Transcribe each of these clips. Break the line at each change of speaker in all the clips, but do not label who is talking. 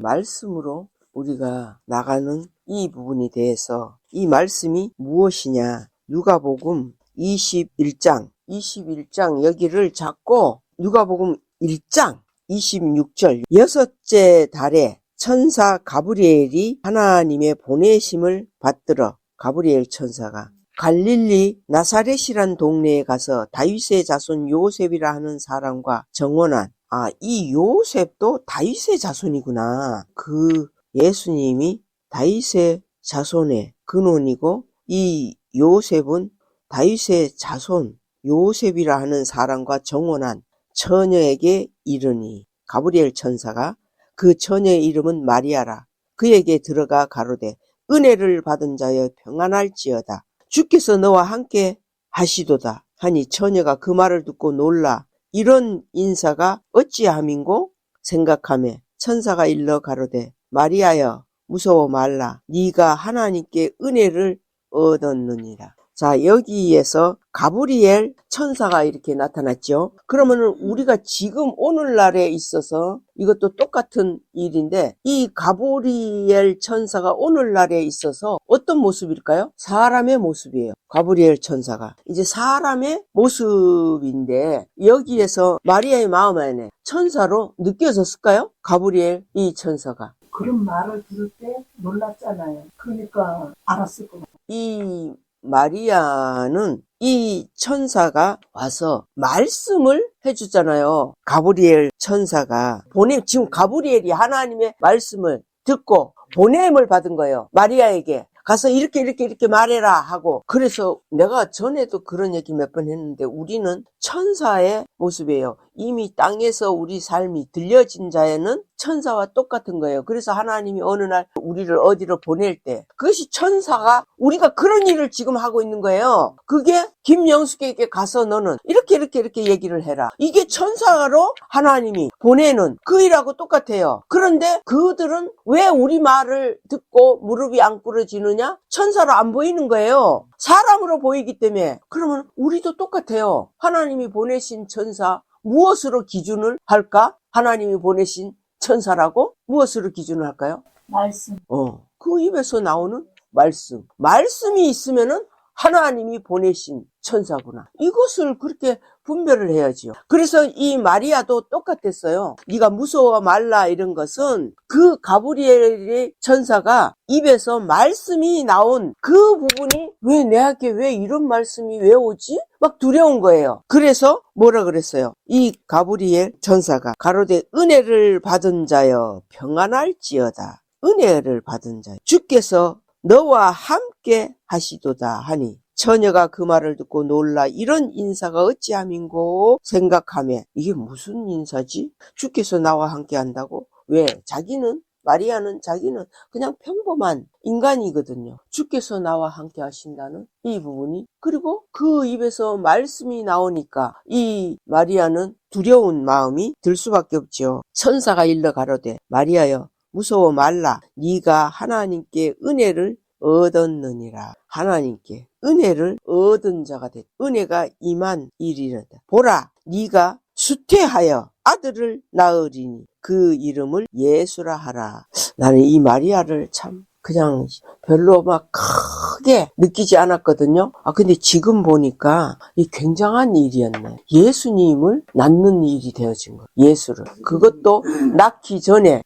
말씀으로 우리가 나가는 이 부분에 대해서 이 말씀이 무엇이냐. 누가복음 21장 여기를 잡고 누가복음 1장 26절 여섯째 달에 천사 가브리엘이 하나님의 보내심을 받들어 가브리엘 천사가 갈릴리 나사렛이란 동네에 가서 다윗의 자손 요셉이라 하는 사람과 정원한 이 요셉도 다윗의 자손이구나. 그 예수님이 다윗의 자손의 근원이고 이 요셉은 다윗의 자손 요셉이라 하는 사람과 정원한 처녀에게 이르니 가브리엘 천사가 그 처녀의 이름은 마리아라. 그에게 들어가 가로되 은혜를 받은 자여 평안할지어다. 주께서 너와 함께 하시도다 하니 처녀가 그 말을 듣고 놀라 이런 인사가 어찌함인고 생각하며 천사가 일러 가로되 마리아여 무서워 말라. 네가 하나님께 은혜를 얻었느니라. 자, 여기에서 가브리엘 천사가 이렇게 나타났죠. 그러면은 우리가 지금 오늘날에 있어서 이것도 똑같은 일인데 이 가브리엘 천사가 오늘날에 있어서 어떤 모습일까요? 사람의 모습이에요. 가브리엘 천사가 이제 사람의 모습인데 여기에서 마리아의 마음 안에 천사로 느껴졌을까요? 가브리엘 이 천사가
그런 말을 들을 때 놀랐잖아요. 그러니까 알았을 것 같아요.
이 마리아는 이 천사가 와서 말씀을 해주잖아요. 가브리엘 천사가 지금 가브리엘이 하나님의 말씀을 듣고 보냄을 받은 거예요. 마리아에게 가서 이렇게 말해라 하고. 그래서 내가 전에도 그런 얘기 몇 번 했는데 우리는 천사의 모습이에요. 이미 땅에서 우리 삶이 들려진 자에는 천사와 똑같은 거예요. 그래서 하나님이 어느 날 우리를 어디로 보낼 때 그것이 천사가 우리가 그런 일을 지금 하고 있는 거예요. 그게 김영숙에게 가서 너는 이렇게 얘기를 해라. 이게 천사로 하나님이 보내는 그 일하고 똑같아요. 그런데 그들은 왜 우리 말을 듣고 무릎이 안 꿇어지느냐? 천사로 안 보이는 거예요. 사람으로 보이기 때문에. 그러면 우리도 똑같아요. 하나님이 보내신 천사 무엇으로 기준을 할까? 하나님이 보내신 천사라고 무엇으로 기준을 할까요?
말씀.
그 입에서 나오는 말씀. 말씀이 있으면은 하나님이 보내신 천사구나. 이것을 그렇게 분별을 해야지요. 그래서 이 마리아도 똑같았어요. 네가 무서워 말라 이런 것은 그 가브리엘의 천사가 입에서 말씀이 나온 그 부분이 왜 내한테 왜 이런 말씀이 왜 오지? 막 두려운 거예요. 그래서 뭐라 그랬어요? 이 가브리엘 천사가 가로되 은혜를 받은 자여 평안할지어다. 은혜를 받은 자 주께서 너와 함께 하시도다 하니 처녀가 그 말을 듣고 놀라 이런 인사가 어찌함인고 생각하며 이게 무슨 인사지? 주께서 나와 함께 한다고? 왜? 마리아는 자기는 그냥 평범한 인간이거든요. 주께서 나와 함께 하신다는 이 부분이. 그리고 그 입에서 말씀이 나오니까 이 마리아는 두려운 마음이 들 수밖에 없죠. 천사가 일러 가로되 마리아여 무서워 말라. 네가 하나님께 은혜를 얻었느니라. 하나님께 은혜를 얻은 자가 됐다. 은혜가 임한 일이란다. 보라, 네가 수태하여 아들을 낳으리니 그 이름을 예수라 하라. 나는 이 마리아를 참 그냥 별로 막 크게 느끼지 않았거든요. 근데 지금 보니까 이 굉장한 일이었네. 예수님을 낳는 일이 되어진 거예요. 예수를. 그것도 낳기 전에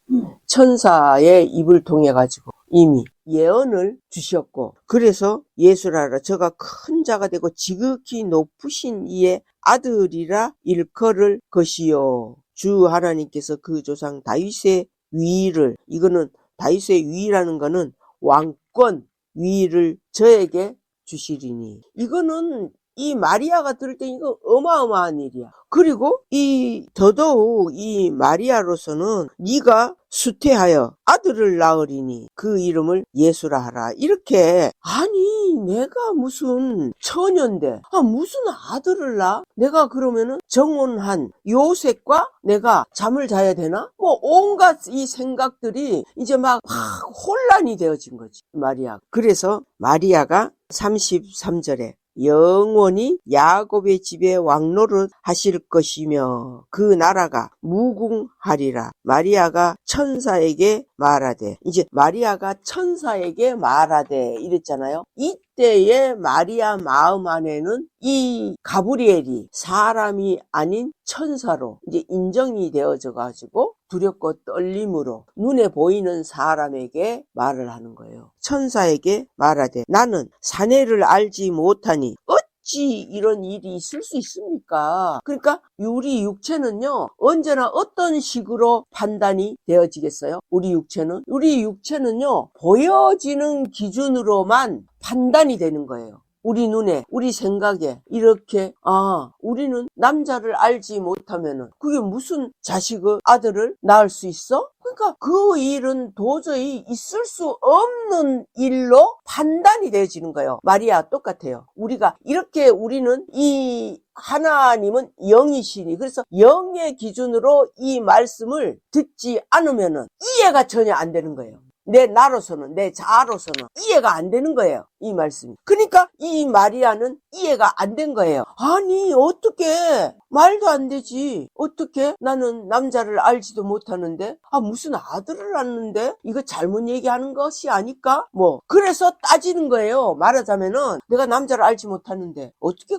천사의 입을 통해 가지고 이미 예언을 주셨고, 그래서 예수라라 저가 큰 자가 되고 지극히 높으신 이의 아들이라 일컬을 것이요. 주 하나님께서 그 조상 다윗의 위를, 이거는 다윗의 위라는 거는 왕권 위를 저에게 주시리니. 이거는 이 마리아가 들을 때 이거 어마어마한 일이야. 그리고 더더욱 이 마리아로서는 네가 수태하여 아들을 낳으리니 그 이름을 예수라 하라. 이렇게, 아니 내가 무슨 처녀인데 무슨 아들을 낳아? 내가 그러면은 정혼한 요셉과 내가 잠을 자야 되나? 뭐 온갖 이 생각들이 이제 막 혼란이 되어진 거지 마리아. 그래서 마리아가 33절에 영원히 야곱의 집에 왕노릇 하실 것이며 그 나라가 무궁하리라. 마리아가 천사에게 말하되, 이제 마리아가 천사에게 말하되 이랬잖아요. 이때의 마리아 마음 안에는 이 가브리엘이 사람이 아닌 천사로 이제 인정이 되어져 가지고 두렵고 떨림으로 눈에 보이는 사람에게 말을 하는 거예요. 천사에게 말하되 나는 사내를 알지 못하니 어찌 이런 일이 있을 수 있습니까? 그러니까 우리 육체는요, 언제나 어떤 식으로 판단이 되어지겠어요? 우리 육체는요, 보여지는 기준으로만 판단이 되는 거예요. 우리 눈에, 우리 생각에 이렇게 우리는 남자를 알지 못하면은 그게 무슨 아들을 낳을 수 있어? 그러니까 그 일은 도저히 있을 수 없는 일로 판단이 되어지는 거예요. 마리아 똑같아요. 우리는 이 하나님은 영이시니, 그래서 영의 기준으로 이 말씀을 듣지 않으면은 이해가 전혀 안 되는 거예요. 내 자아로서는 이해가 안 되는 거예요, 이 말씀이. 그러니까 이 마리아는 이해가 안 된 거예요. 아니, 어떻게, 말도 안 되지. 어떻게 나는 남자를 알지도 못하는데, 무슨 아들을 낳는데, 이거 잘못 얘기하는 것이 아닐까? 그래서 따지는 거예요. 말하자면은, 내가 남자를 알지 못하는데, 어떻게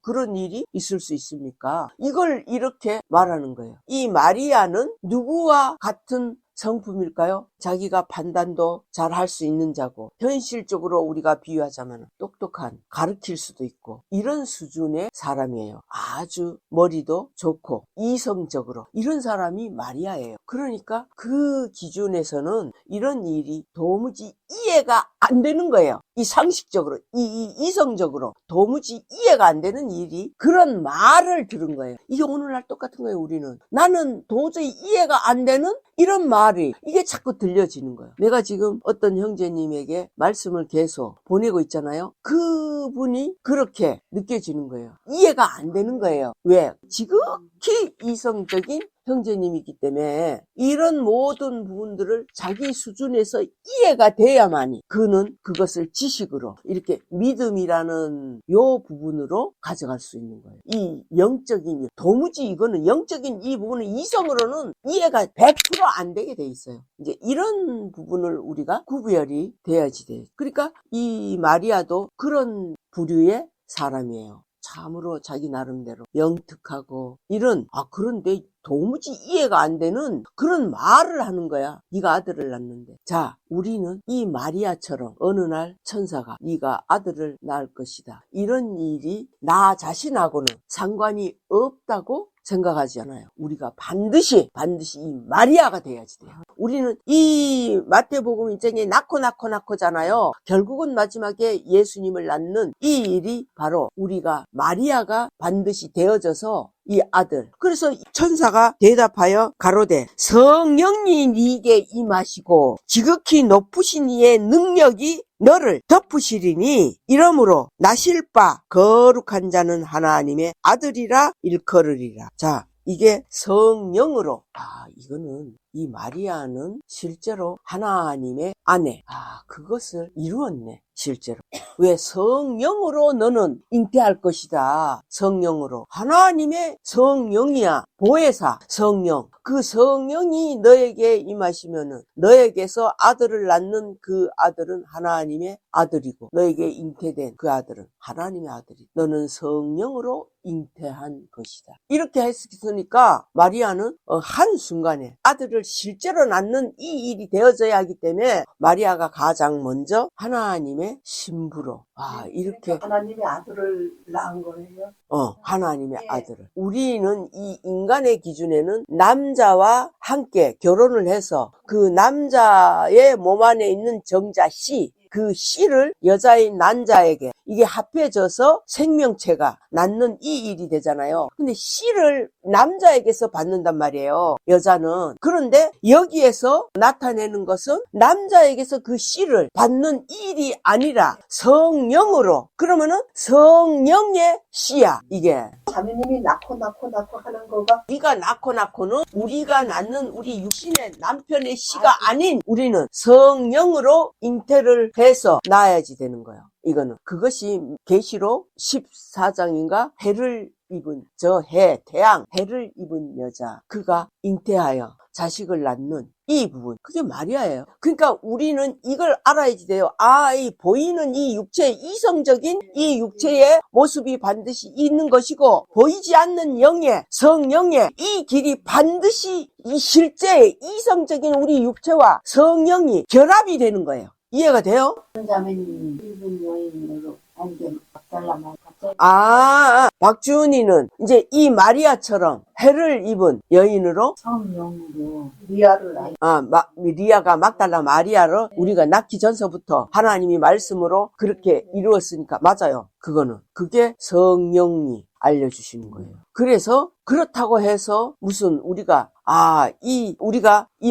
그런 일이 있을 수 있습니까? 이걸 이렇게 말하는 거예요. 이 마리아는 누구와 같은 성품일까요? 자기가 판단도 잘 할 수 있는 자고, 현실적으로 우리가 비유하자면 똑똑한, 가르칠 수도 있고, 이런 수준의 사람이에요. 아주 머리도 좋고 이성적으로 이런 사람이 마리아예요. 그러니까 그 기준에서는 이런 일이 도무지 이해가 안 되는 거예요. 이 상식적으로, 이성적으로 도무지 이해가 안 되는 일이, 그런 말을 들은 거예요. 이게 오늘날 똑같은 거예요. 우리는 나는 도저히 이해가 안 되는 이런 말이 이게 자꾸 들려지는 거예요. 내가 지금 어떤 형제님에게 말씀을 계속 보내고 있잖아요. 그분이 그렇게 느껴지는 거예요. 이해가 안 되는 거예요. 왜? 지극히 이성적인 형제님이기 때문에 이런 모든 부분들을 자기 수준에서 이해가 돼야만이 그는 그것을 지식으로, 이렇게 믿음이라는 요 부분으로 가져갈 수 있는 거예요. 이 영적인, 도무지 이거는 영적인 이 부분은 이성으로는 이해가 100% 안 되게 돼 있어요. 이제 이런 부분을 우리가 구별이 돼야지 돼요. 그러니까 이 마리아도 그런 부류의 사람이에요. 참으로 자기 나름대로 영특하고 이런, 그런데 도무지 이해가 안 되는 그런 말을 하는 거야. 네가 아들을 낳는데. 자, 우리는 이 마리아처럼 어느 날 천사가 네가 아들을 낳을 것이다, 이런 일이 나 자신하고는 상관이 없다고 생각하지 않아요. 우리가 반드시 이 마리아가 돼야지 돼요. 우리는 이 마태복음 1장에 낳고잖아요. 결국은 마지막에 예수님을 낳는 이 일이 바로 우리가 마리아가 반드시 되어져서 이 아들. 그래서 천사가 대답하여 가로되 성령이 네게 임하시고 지극히 높으신 이의 능력이 너를 덮으시리니 이러므로 나실 바 거룩한 자는 하나님의 아들이라 일컬으리라. 자, 이게 성령으로, 이거는 이 마리아는 실제로 하나님의 아내, 그것을 이루었네. 실제로. 왜? 성령으로 너는 잉태할 것이다. 성령으로. 하나님의 성령이야. 보혜사, 성령. 그 성령이 너에게 임하시면은 너에게서 아들을 낳는 그 아들은 하나님의 아들이고, 너에게 잉태된 그 아들은 하나님의 아들이다. 너는 성령으로 잉태한 것이다. 이렇게 했으니까 마리아는 한순간에 아들을 실제로 낳는 이 일이 되어져야 하기 때문에 마리아가 가장 먼저 하나님의 신부로, 이렇게
하나님의 아들을 낳은 거예요.
하나님의 아들을. 우리는 이 인간의 기준에는 남자와 함께 결혼을 해서 그 남자의 몸 안에 있는 정자 씨, 그 씨를 여자인 난자에게 이게 합해져서 생명체가 낳는 이 일이 되잖아요. 근데 씨를 남자에게서 받는단 말이에요, 여자는. 그런데 여기에서 나타내는 것은 남자에게서 그 씨를 받는 일이 아니라 성령으로. 그러면은 성령의 씨야, 이게.
자매님이 낳고 하는 거가,
우리가 낳고는 우리가 낳는 우리 육신의 남편의 씨가 아닌, 우리는 성령으로 잉태를 해서 낳아야지 되는 거예요. 이거는. 그것이 계시록 14장인가 해를 입은 태양, 해를 입은 여자, 그가 잉태하여 자식을 낳는 이 부분, 그게 마리아예요. 그러니까 우리는 이걸 알아야지 돼요. 이 보이는 이 육체, 이성적인 이 육체의 모습이 반드시 있는 것이고, 보이지 않는 영의, 성령의 이 길이 반드시 이 실제 이성적인 우리 육체와 성령이 결합이 되는 거예요. 이해가 돼요?
자매님 일본 여인으로 안개 박달라만 갑자기
박주은이는 이제 이 마리아처럼 해를 입은 여인으로
성령으로
리아를 낳
리아가 막달라 마리아로 우리가 낳기 전서부터 하나님이 말씀으로 그렇게 이루었으니까 맞아요. 그게 성령이 알려주시는 거예요. 그래서 그렇다고 해서 무슨 우리가 이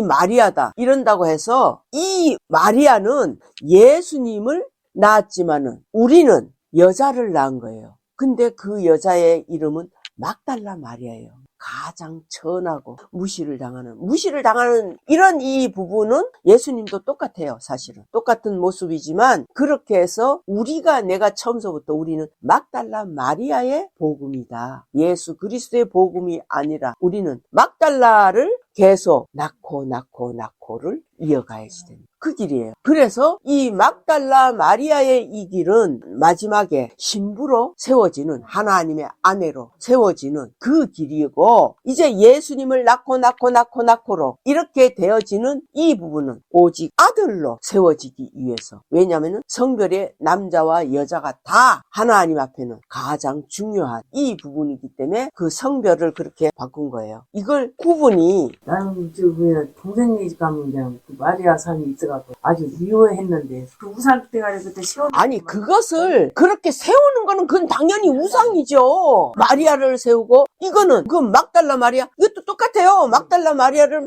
마리아다 이런다고 해서 이 마리아는 예수님을 낳았지만은 우리는 여자를 낳은 거예요. 근데 그 여자의 이름은 막달라 마리아예요. 가장 천하고 무시를 당하는 이런 이 부분은 예수님도 똑같아요. 사실은 똑같은 모습이지만 그렇게 해서 내가 처음서부터 우리는 막달라 마리아의 복음이다. 예수 그리스도의 복음이 아니라 우리는 막달라를 계속 낳고를 이어가야지 됩니다. 그 길이에요. 그래서 이 막달라 마리아의 이 길은 마지막에 신부로 세워지는 하나님의 아내로 세워지는 그 길이고, 이제 예수님을 낳고로 이렇게 되어지는 이 부분은 오직 아들로 세워지기 위해서. 왜냐하면 성별의 남자와 여자가 다 하나님 앞에는 가장 중요한 이 부분이기 때문에 그 성별을 그렇게 바꾼 거예요. 이걸 구분이
나는 왜 동생네 집 가면 그냥 그 마리아 산이 있어갖고 아주 미워했는데 그 우상 때가리 그때 시원
그것을 그렇게 세우는 거는 그건 당연히 우상이죠. 마리아를 세우고 이거는 그 막달라 마리아 이것도 똑같아요. 막달라 마리아를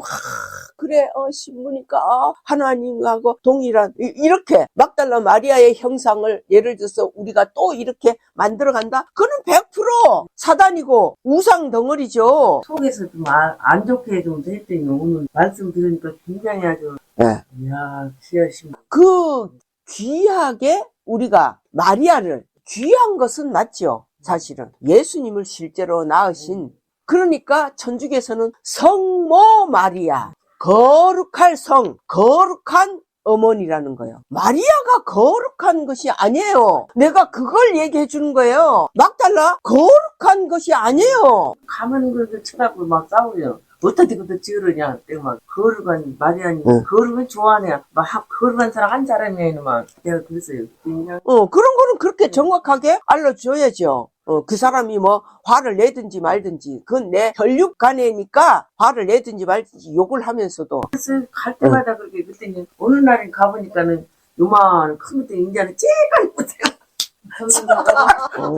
신부니까 하나님하고 동일한 이렇게 막달라 마리아의 형상을 예를 들어서 우리가 또 이렇게 만들어간다? 그건 100% 사단이고 우상 덩어리죠.
속에서 좀 안 좋게 좀 했더니 오늘 말씀 들으니까 굉장히 아주 이야 귀하신
그 귀하게 우리가 마리아를 귀한 것은 맞죠. 사실은 예수님을 실제로 낳으신, 그러니까 천주교에서는 성모 마리아, 거룩할 성, 거룩한 어머니라는 거예요. 마리아가 거룩한 것이 아니에요. 내가 그걸 얘기해 주는 거예요. 막달라 거룩한 것이 아니에요.
가만히 그렇게 쳐다보고 막 싸우요. 어떻게 그것도 지으느냐 막 거룩한 마리아니 거룩은 좋아하네 막 거룩한 사람 한 사람이 막 내가 그랬어요. 그냥
그런 거는 그렇게 정확하게 알려줘야죠. 그 사람이 뭐 화를 내든지 말든지 그건 내 혈육 간에니까 화를 내든지 말든지 욕을 하면서도
그래서 갈 때마다 그렇게 그랬더니 어느 날에 가보니까는 요만 큰 것도 인자는 쬐깐 못해요.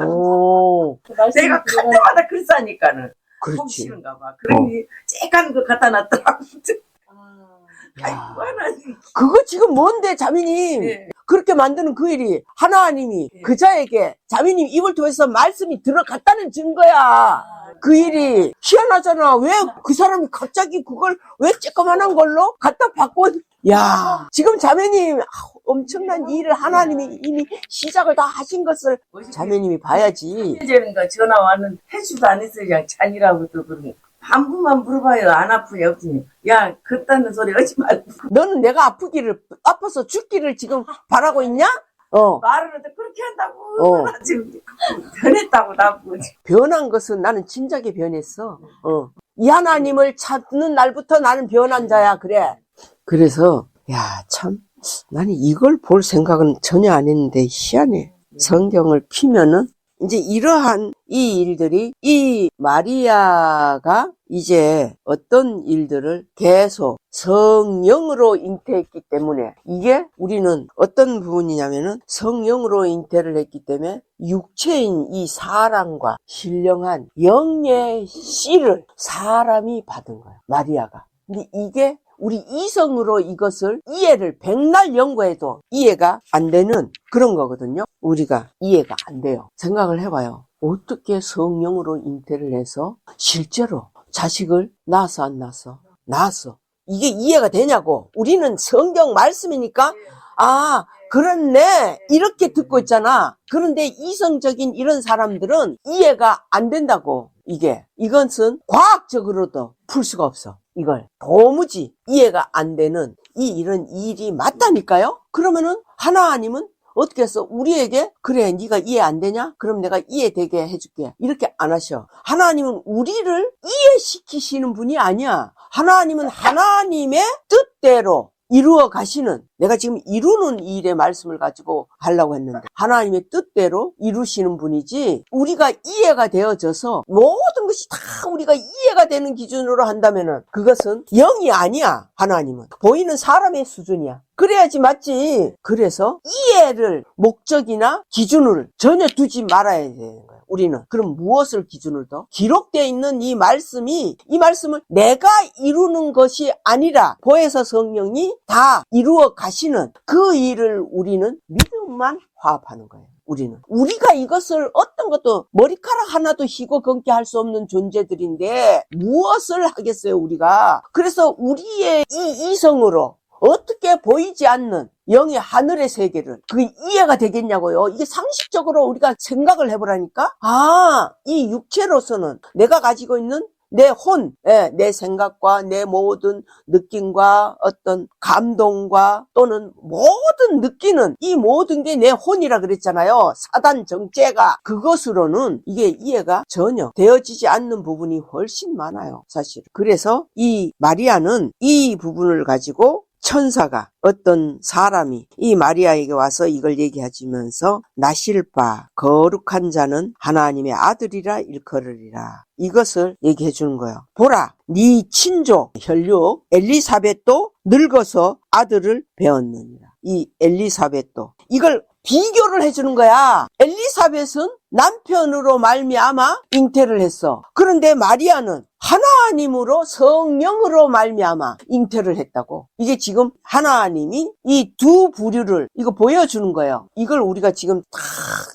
오,
내가 갈 때마다 그랬다니까는 속
그렇지.
싫은가 봐. 그러니 쬐깐 거 갖다 놨더라고.
야,
하나님.
그거 지금 뭔데 자매님?
예.
그렇게 만드는 그 일이 하나님이 그 자에게 자매님 입을 통해서 말씀이 들어갔다는 증거야. 그 일이 희한하잖아. 왜 그 사람이 갑자기 그걸 왜 쬐끄만한 걸로 갖다 바꿔? 야, 지금 자매님 엄청난 일을 하나님이 이미 시작을 다 하신 것을 자매님이 봐야지.
이제는가 전화 왔는 해주도 안 했어요. 그냥 잔이라고 또 그러니 반부만 물어봐요. 안 아프냐 없더니 야 그딴 소리 하지 말고
너는 내가 아파서 죽기를 지금 바라고 있냐?
말을 해도 그렇게 한다고 나 지금 변했다고 나보고
변한 것은 나는 진작에 변했어. 이 하나님을 찾는 날부터 나는 변한 자야. 그래. 그래서 참 나는 이걸 볼 생각은 전혀 안 했는데 희한해. 성경을 피면은 이제 이러한 이 일들이 이 마리아가 이제 어떤 일들을 계속 성령으로 잉태했기 때문에, 이게 우리는 어떤 부분이냐면은 성령으로 잉태를 했기 때문에 육체인 이 사랑과 신령한 영의 씨를 사람이 받은 거야, 마리아가. 근데 이게 우리 이성으로 이것을 이해를 백날 연구해도 이해가 안 되는 그런 거거든요. 우리가 이해가 안 돼요. 생각을 해봐요. 어떻게 성령으로 잉태를 해서 실제로 자식을 낳았어 안 낳았어? 낳았어. 이게 이해가 되냐고. 우리는 성경 말씀이니까 그렇네. 이렇게 듣고 있잖아. 그런데 이성적인 이런 사람들은 이해가 안 된다고. 이것은 과학적으로도 풀 수가 없어. 이걸 도무지 이해가 안 되는 이런 일이 맞다니까요. 그러면은 하나님은 어떻게 해서 우리에게 그래 네가 이해 안 되냐? 그럼 내가 이해되게 해줄게. 이렇게 안 하셔. 하나님은 우리를 이해시키시는 분이 아니야. 하나님은 하나님의 뜻대로 이루어 가시는, 내가 지금 이루는 일의 말씀을 가지고 하려고 했는데 하나님의 뜻대로 이루시는 분이지, 우리가 이해가 되어져서 모든 것이 다 우리가 이해가 되는 기준으로 한다면은 그것은 영이 아니야. 하나님은 보이는 사람의 수준이야. 그래야지 맞지. 그래서 이해를 목적이나 기준을 전혀 두지 말아야 되는 거야. 우리는 그럼 무엇을 기준을 둬? 기록되어 있는 이 말씀을 내가 이루는 것이 아니라 보혜사 성령이 다 이루어 가시는 그 일을 우리는 믿음만 화합하는 거예요. 우리가 이것을 어떤 것도 머리카락 하나도 희고 검게 할 수 없는 존재들인데 무엇을 하겠어요 우리가. 그래서 우리의 이 이성으로 어떻게 보이지 않는 영의 하늘의 세계를 그게 이해가 되겠냐고요. 이게 상식적으로 우리가 생각을 해보라니까. 이 육체로서는 내가 가지고 있는 내 혼, 내 생각과 내 모든 느낌과 어떤 감동과 또는 모든 느끼는 이 모든 게 내 혼이라 그랬잖아요. 사단 정체가. 그것으로는 이게 이해가 전혀 되어지지 않는 부분이 훨씬 많아요, 사실. 그래서 이 마리아는 이 부분을 가지고 천사가, 어떤 사람이 이 마리아에게 와서 이걸 얘기하면서 나실 바 거룩한 자는 하나님의 아들이라 일컬으리라, 이것을 얘기해 주는 거예요. 보라, 네 친조 혈육 엘리사벳도 늙어서 아들을 배었느니라. 이 엘리사벳도, 이걸 비교를 해주는 거야. 엘리사벳은 남편으로 말미암아 잉태를 했어. 그런데 마리아는 하나님으로 성령으로 말미암아 잉태를 했다고. 이게 지금 하나님이 이 두 부류를 이거 보여주는 거예요. 이걸 우리가 지금 딱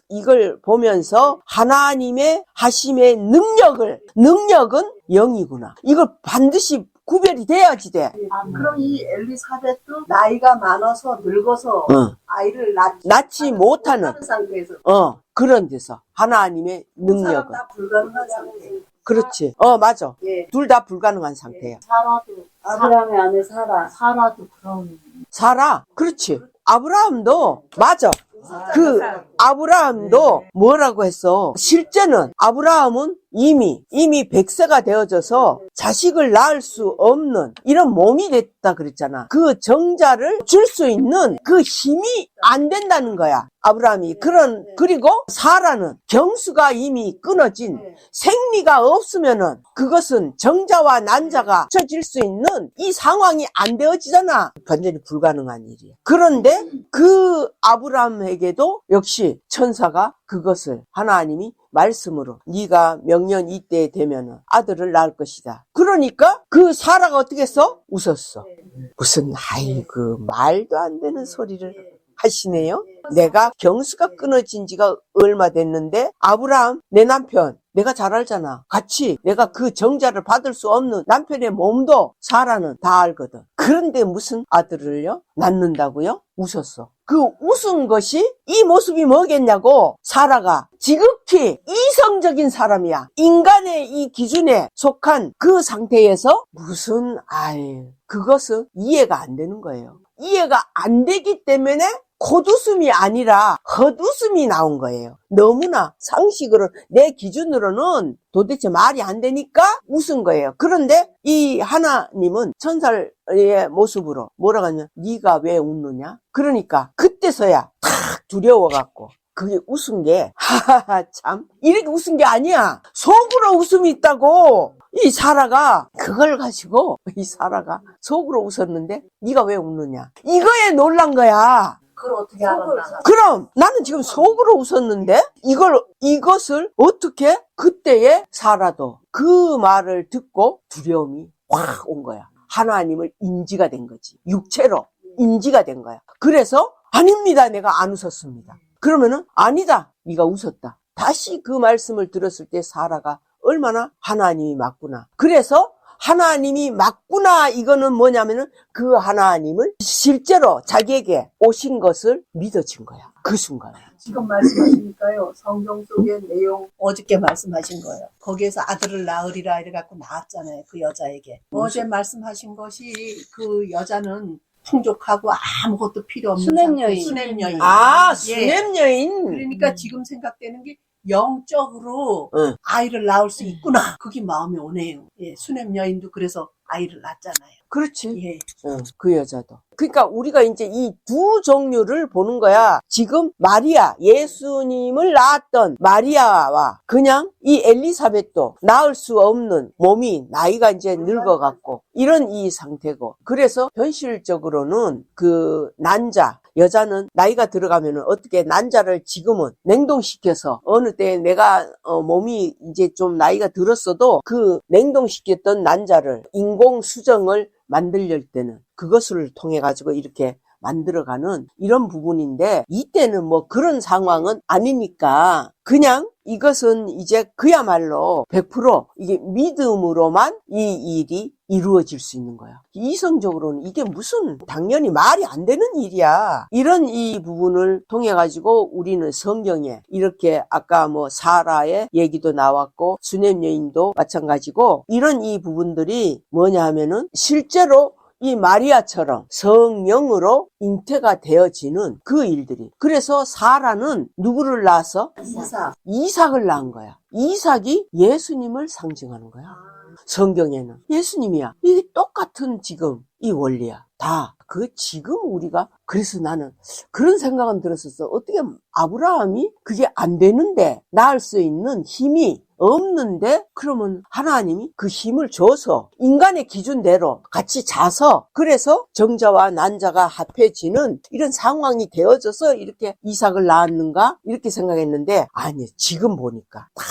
이걸 보면서 하나님의 하심의 능력은 영이구나. 이걸 반드시 구별이 돼야지 돼.
그럼 이 엘리사벳도 나이가 많아서 늙어서 아이를
낳지 못하는
상태에서
그런 데서 하나님의 능력은
다 불가능한 상태.
그렇지. 맞아.
예.
둘 다 불가능한 상태야.
사라도
아브라함의 아내
사라도 그런.
사라. 그렇지. 아브라함도 맞아. 그 아브라함도 뭐라고 했어? 실제는 아브라함은 이미 100세가 되어져서 자식을 낳을 수 없는 이런 몸이 됐다 그랬잖아. 그 정자를 줄 수 있는 그 힘이 안 된다는 거야, 아브라함이. 그리고 사라는 경수가 이미 끊어진 생리가 없으면은 그것은 정자와 난자가 쳐질 수 있는 이 상황이 안 되어지잖아. 완전히 불가능한 일이야. 그런데 그 아브라함에게도 역시 천사가 그것을 하나님이 말씀으로 네가 명년 이때 되면은 아들을 낳을 것이다. 그러니까 그 사라가 어떻게 했어? 웃었어. 무슨 아이고 말도 안 되는 소리를 하시네요. 내가 경수가 끊어진 지가 얼마 됐는데 아브라함 내 남편 내가 잘 알잖아. 같이 내가 그 정자를 받을 수 없는 남편의 몸도 사라는 다 알거든. 그런데 무슨 아들을요? 낳는다고요? 웃었어. 그 웃은 것이 이 모습이 뭐겠냐고. 사라가 지극히 이성적인 사람이야. 인간의 이 기준에 속한 그 상태에서 무슨 그것은 이해가 안 되는 거예요. 이해가 안 되기 때문에 콧웃음이 아니라 헛웃음이 나온 거예요. 너무나 상식으로 내 기준으로는 도대체 말이 안 되니까 웃은 거예요. 그런데 이 하나님은 천사의 모습으로 뭐라고 하냐면 네가 왜 웃느냐? 그러니까 그때서야 탁 두려워갖고 그게 웃은 게 하하하 참 이렇게 웃은 게 아니야. 속으로 웃음이 있다고. 이 사라가 그걸 가지고 이 사라가 속으로 웃었는데 네가 왜 웃느냐? 이거에 놀란 거야.
그걸 어떻게 알았나?
그럼 나는 지금 속으로 웃었는데 이것을 어떻게 그때에 사라도 그 말을 듣고 두려움이 확 온 거야. 하나님을 인지가 된 거지. 육체로 인지가 된 거야. 그래서 아닙니다. 내가 안 웃었습니다. 그러면은 아니다. 네가 웃었다. 다시 그 말씀을 들었을 때 사라가 얼마나 하나님이 맞구나. 그래서 하나님이 맞구나. 이거는 뭐냐면은 그 하나님을 실제로 자기에게 오신 것을 믿어진 거야. 그 순간에.
지금 말씀하시니까요. 성경 속의 내용 어저께 말씀하신 거예요. 거기에서 아들을 낳으리라 이래갖고 낳았잖아요. 그 여자에게. 어제 말씀하신 것이 그 여자는 풍족하고 아무것도 필요 없는
수냄여인.
수냄여인.
아,
예.
수냄여인.
그러니까 지금 생각되는 게 영적으로
응.
아이를 낳을 수 있구나. 그게 마음이 오네요. 예, 수냄 여인도 그래서 아이를 낳았잖아요.
그렇지.
예.
그 여자도. 그러니까 우리가 이제 이 두 종류를 보는 거야. 지금 마리아, 예수님을 낳았던 마리아와 그냥 이 엘리사벳도 낳을 수 없는 몸이 나이가 이제 늙어갖고 이런 이 상태고. 그래서 현실적으로는 그 난자, 여자는 나이가 들어가면은 어떻게 난자를 지금은 냉동시켜서 어느 때 내가 몸이 이제 좀 나이가 들었어도 그 냉동시켰던 난자를 인공 수정을 만들려 때는 그것을 통해 가지고 이렇게 만들어가는 이런 부분인데 이때는 뭐 그런 상황은 아니니까 그냥 이것은 이제 그야말로 100% 이게 믿음으로만 이 일이 이루어질 수 있는 거야. 이성적으로는 이게 무슨 당연히 말이 안 되는 일이야. 이런 이 부분을 통해 가지고 우리는 성경에 이렇게 아까 뭐 사라의 얘기도 나왔고 수냄 여인도 마찬가지고 이런 이 부분들이 뭐냐 하면은 실제로 이 마리아처럼 성령으로 잉태가 되어지는 그 일들이. 그래서 사라는 누구를 낳아서? 이삭을 낳은 거야. 이삭이 예수님을 상징하는 거야. 성경에는 예수님이야. 이게 똑같은 지금 이 원리야. 다. 그 지금 우리가 그래서 나는 그런 생각은 들었었어. 어떻게 아브라함이 그게 안 되는데 낳을 수 있는 힘이 없는데 그러면 하나님이 그 힘을 줘서 인간의 기준대로 같이 자서 그래서 정자와 난자가 합해지는 이런 상황이 되어져서 이렇게 이삭을 낳았는가 이렇게 생각했는데 아니 지금 보니까 딱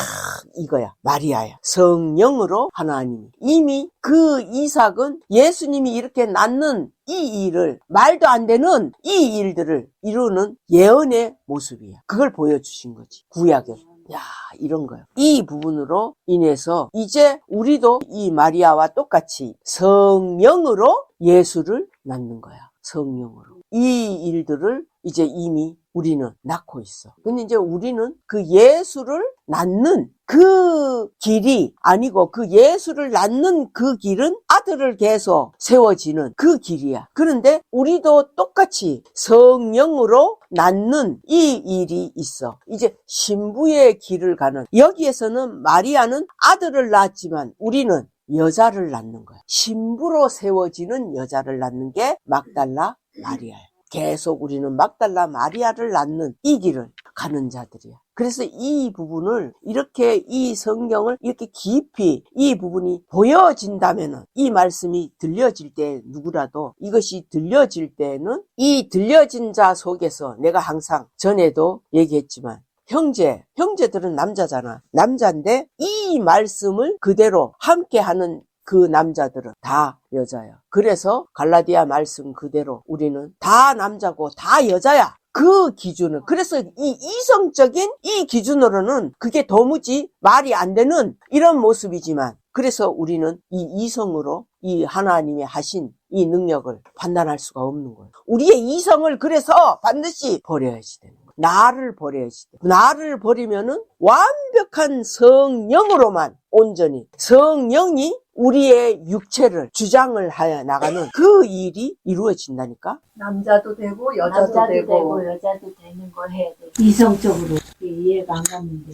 이거야. 마리아야. 성령으로 하나님이 이미 그 이삭은 예수님이 이렇게 낳는 이 일을 말도 안 되는 이 일들을 이루는 예언의 모습이야. 그걸 보여주신 거지. 구약에. 야, 이런 거요. 이 부분으로 인해서 이제 우리도 이 마리아와 똑같이 성령으로 예수를 낳는 거야. 성령으로. 이 일들을 이제 이미 우리는 낳고 있어. 근데 이제 우리는 그 예수를 낳는 그 길이 아니고 그 예수를 낳는 그 길은 아들을 계속 세워지는 그 길이야. 그런데 우리도 똑같이 성령으로 낳는 이 일이 있어. 이제 신부의 길을 가는 여기에서는 마리아는 아들을 낳았지만 우리는 여자를 낳는 거야. 신부로 세워지는 여자를 낳는 게 막달라 마리아야. 계속 우리는 막달라 마리아를 낳는 이 길을 가는 자들이야. 그래서 이 부분을 이렇게 이 성경을 이렇게 깊이 이 부분이 보여진다면은 이 말씀이 들려질 때 누구라도 이것이 들려질 때는 이 들려진 자 속에서 내가 항상 전에도 얘기했지만 형제들은 남자잖아. 남자인데 이 말씀을 그대로 함께하는 그 남자들은 다 여자야. 그래서 갈라디아 말씀 그대로 우리는 다 남자고 다 여자야. 그 기준은 그래서 이 이성적인 이 기준으로는 그게 도무지 말이 안 되는 이런 모습이지만 그래서 우리는 이 이성으로 이 하나님이 하신 이 능력을 판단할 수가 없는 거예요. 우리의 이성을 그래서 반드시 버려야지 되는 거예요. 나를 버려야지 돼. 나를 버리면은 완벽한 성령으로만 온전히 성령이 우리의 육체를 주장을 하여 나가는 그 일이 이루어진다니까.
남자도 되고 여자도
남자도
되고.
되고 여자도 되는 걸 해야 돼. 이성적으로 그게 이해가 안 갔는데.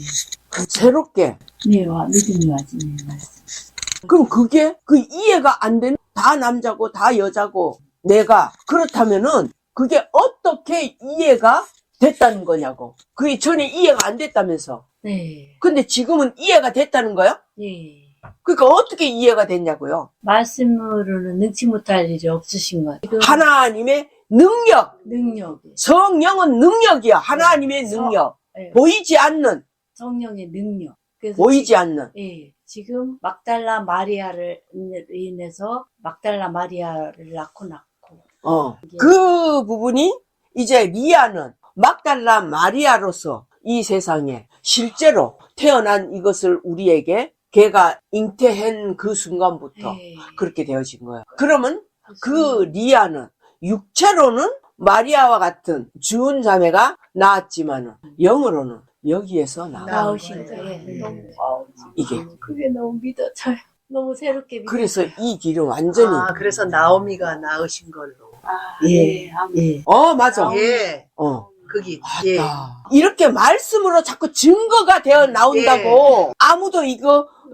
새롭게.
네, 믿음이 와지네 말씀.
그럼 그게 그 이해가 안 되는 다 남자고 다 여자고 내가 그렇다면은 그게 어떻게 이해가 됐다는 거냐고. 그게 전에 이해가 안 됐다면서.
네.
근데 지금은 이해가 됐다는 거야?
예.
그러니까 어떻게 이해가 됐냐고요.
말씀으로는 능치 못할 일이 없으신 것 같아요.
하나님의 능력.
능력이.
성령은 능력이야. 하나님의 능력.
예.
보이지 않는.
성령의 능력. 그래서
보이지 않는.
예. 지금 막달라 마리아를 인해서 막달라 마리아를 낳고
그 부분이 이제 리아는 막달라 마리아로서 이 세상에 실제로 태어난 이것을 우리에게 걔가 잉태한 그 순간부터
네.
그렇게 되어진 거예요. 그러면 그 리아는 육체로는 마리아와 같은 주은 자매가 낳았지만은 영으로는 여기에서
나오신
거예요.
거예요.
네.
너무
이게
그게 너무 믿어져요. 너무 새롭게 믿어.
그래서 이 길은 완전히
그래서 나오미가 낳으신 걸로.
네, 아멘.
맞아.
예.
거기
예.
이렇게 말씀으로 자꾸 증거가 되어 나온다고 아무도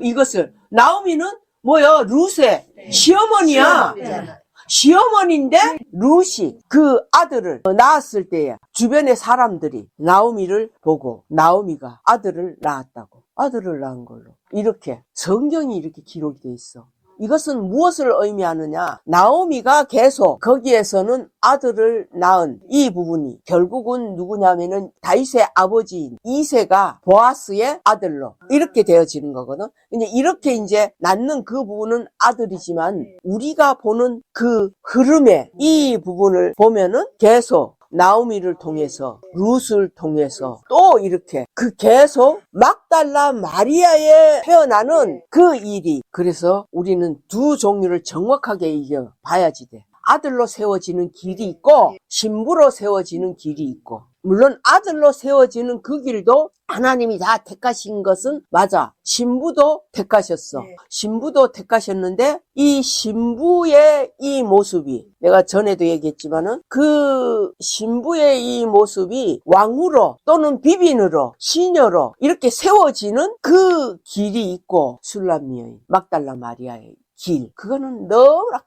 이것을 나오미는 뭐야 루세 시어머니야.
시어머니잖아요.
시어머니인데 루시 그 아들을 낳았을 때에 주변의 사람들이 나오미를 보고 나오미가 아들을 낳았다고 아들을 낳은 걸로 이렇게 성경이 이렇게 기록이 돼 있어. 이것은 무엇을 의미하느냐? 나오미가 계속 거기에서는 아들을 낳은 이 부분이 결국은 누구냐면은 다윗의 아버지인 이새가 보아스의 아들로 이렇게 되어지는 거거든. 이제 이렇게 이제 낳는 그 부분은 아들이지만 우리가 보는 그 흐름에 이 부분을 보면은 계속 나오미를 통해서 룻을 통해서 또 이렇게 그 계속 막달라 마리아에 태어나는 그 일이 그래서 우리는 두 종류를 정확하게 이겨 봐야지 돼. 아들로 세워지는 길이 있고 신부로 세워지는 길이 있고 물론 아들로 세워지는 그 길도 하나님이 다 택하신 것은 맞아. 신부도 택하셨어. 신부도 택하셨는데 이 신부의 이 모습이 내가 전에도 얘기했지만은 그 신부의 이 모습이 왕후로 또는 비빈으로 시녀로 이렇게 세워지는 그 길이 있고 술람미 여인 막달라 마리아의 길 그거는 너무나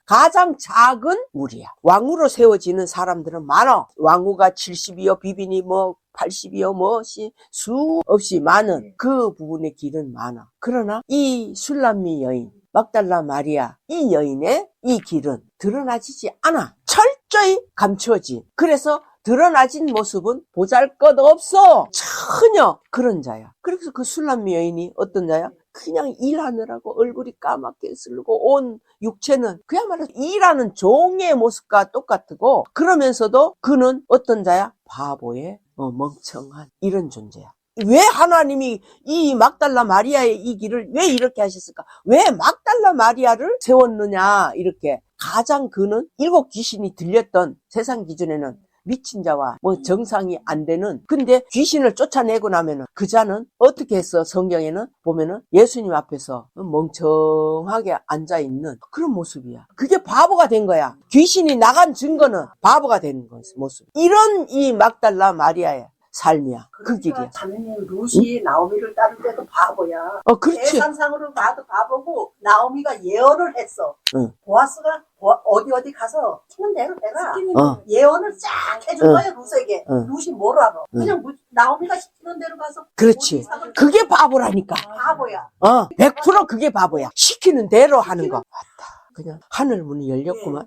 가장 작은 무리야. 왕후로 세워지는 사람들은 많아. 왕후가 70이요, 비빈이 80이요, 수 없이 많은 그 부분의 길은 많아. 그러나 이 술람미 여인, 막달라 마리아, 이 여인의 이 길은 드러나지지 않아. 철저히 감추어진. 그래서 드러나진 모습은 보잘것없어. 전혀 그런 자야. 그래서 그 술람미 여인이 어떤 자야? 그냥 일하느라고 얼굴이 까맣게 슬고 온 육체는 그야말로 일하는 종의 모습과 똑같고 그러면서도 그는 어떤 자야? 바보의 멍청한 이런 존재야. 왜 하나님이 이 막달라 마리아의 이 길을 왜 이렇게 하셨을까? 왜 막달라 마리아를 세웠느냐? 이렇게 가장 그는 7 귀신이 들렸던 세상 기준에는 미친 자와 정상이 안 되는 근데 귀신을 쫓아내고 나면은 그 자는 어떻게 했어? 성경에는 보면은 예수님 앞에서 멍청하게 앉아있는 그런 모습이야. 그게 바보가 된 거야. 귀신이 나간 증거는 바보가 되는 거야, 모습. 이런 이 막달라 마리아의 삶이야. 그 길이야.
자매님 룻이 나오미를 따를 때도 바보야.
그렇지.
계산상으로 봐도 바보고 나오미가 예언을 했어.
응.
보아스가 어디 가서 시키는 대로 해라.
어.
예언을 쫙 해준 거야 룻에게.
응.
룻이 뭘 알아? 그냥 나오미가 시키는 대로 가서
그렇지.
그게
그게 바보라니까.
바보야.
100% 그게 바보야. 시키는 대로 하는 거. 맞다. 그냥 하늘 문이 열렸구만.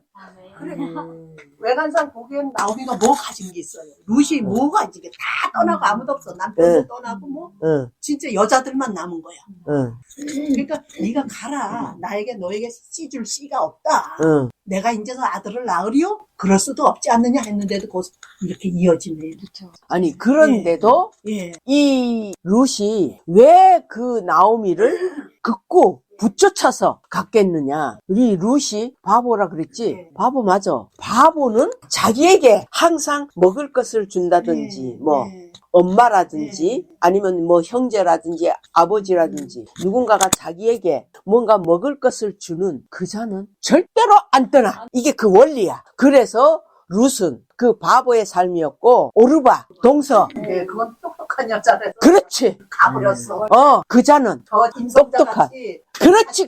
그래. 외관상 보기엔 나오미가 뭐 가진 게 있어요. 룻이 뭐 가진 게 다 떠나고 아무도 없어. 남편도 떠나고
응,
진짜 여자들만 남은 거야.
응,
그러니까 네가 가라. 너에게 씨줄 씨가 없다.
응.
내가 이제서 아들을 낳으리요? 그럴 수도 없지 않느냐 했는데도 이렇게 이어지네. 그렇죠.
아니, 그런데도
예.
이 룻이 왜 그 나오미를 긋고 붙여쳐서 갔겠느냐. 우리 룻이 바보라 그랬지?
네.
바보 맞아. 바보는 자기에게 항상 먹을 것을 준다든지 엄마라든지 아니면 형제라든지 아버지라든지 누군가가 자기에게 뭔가 먹을 것을 주는 그 자는 절대로 안 떠나. 이게 그 원리야. 그래서 룻은 그 바보의 삶이었고 오르바 동서
그건 똑똑한 여자라서
그렇지.
가버렸어.
그 자는
저 임성자같이
그렇지.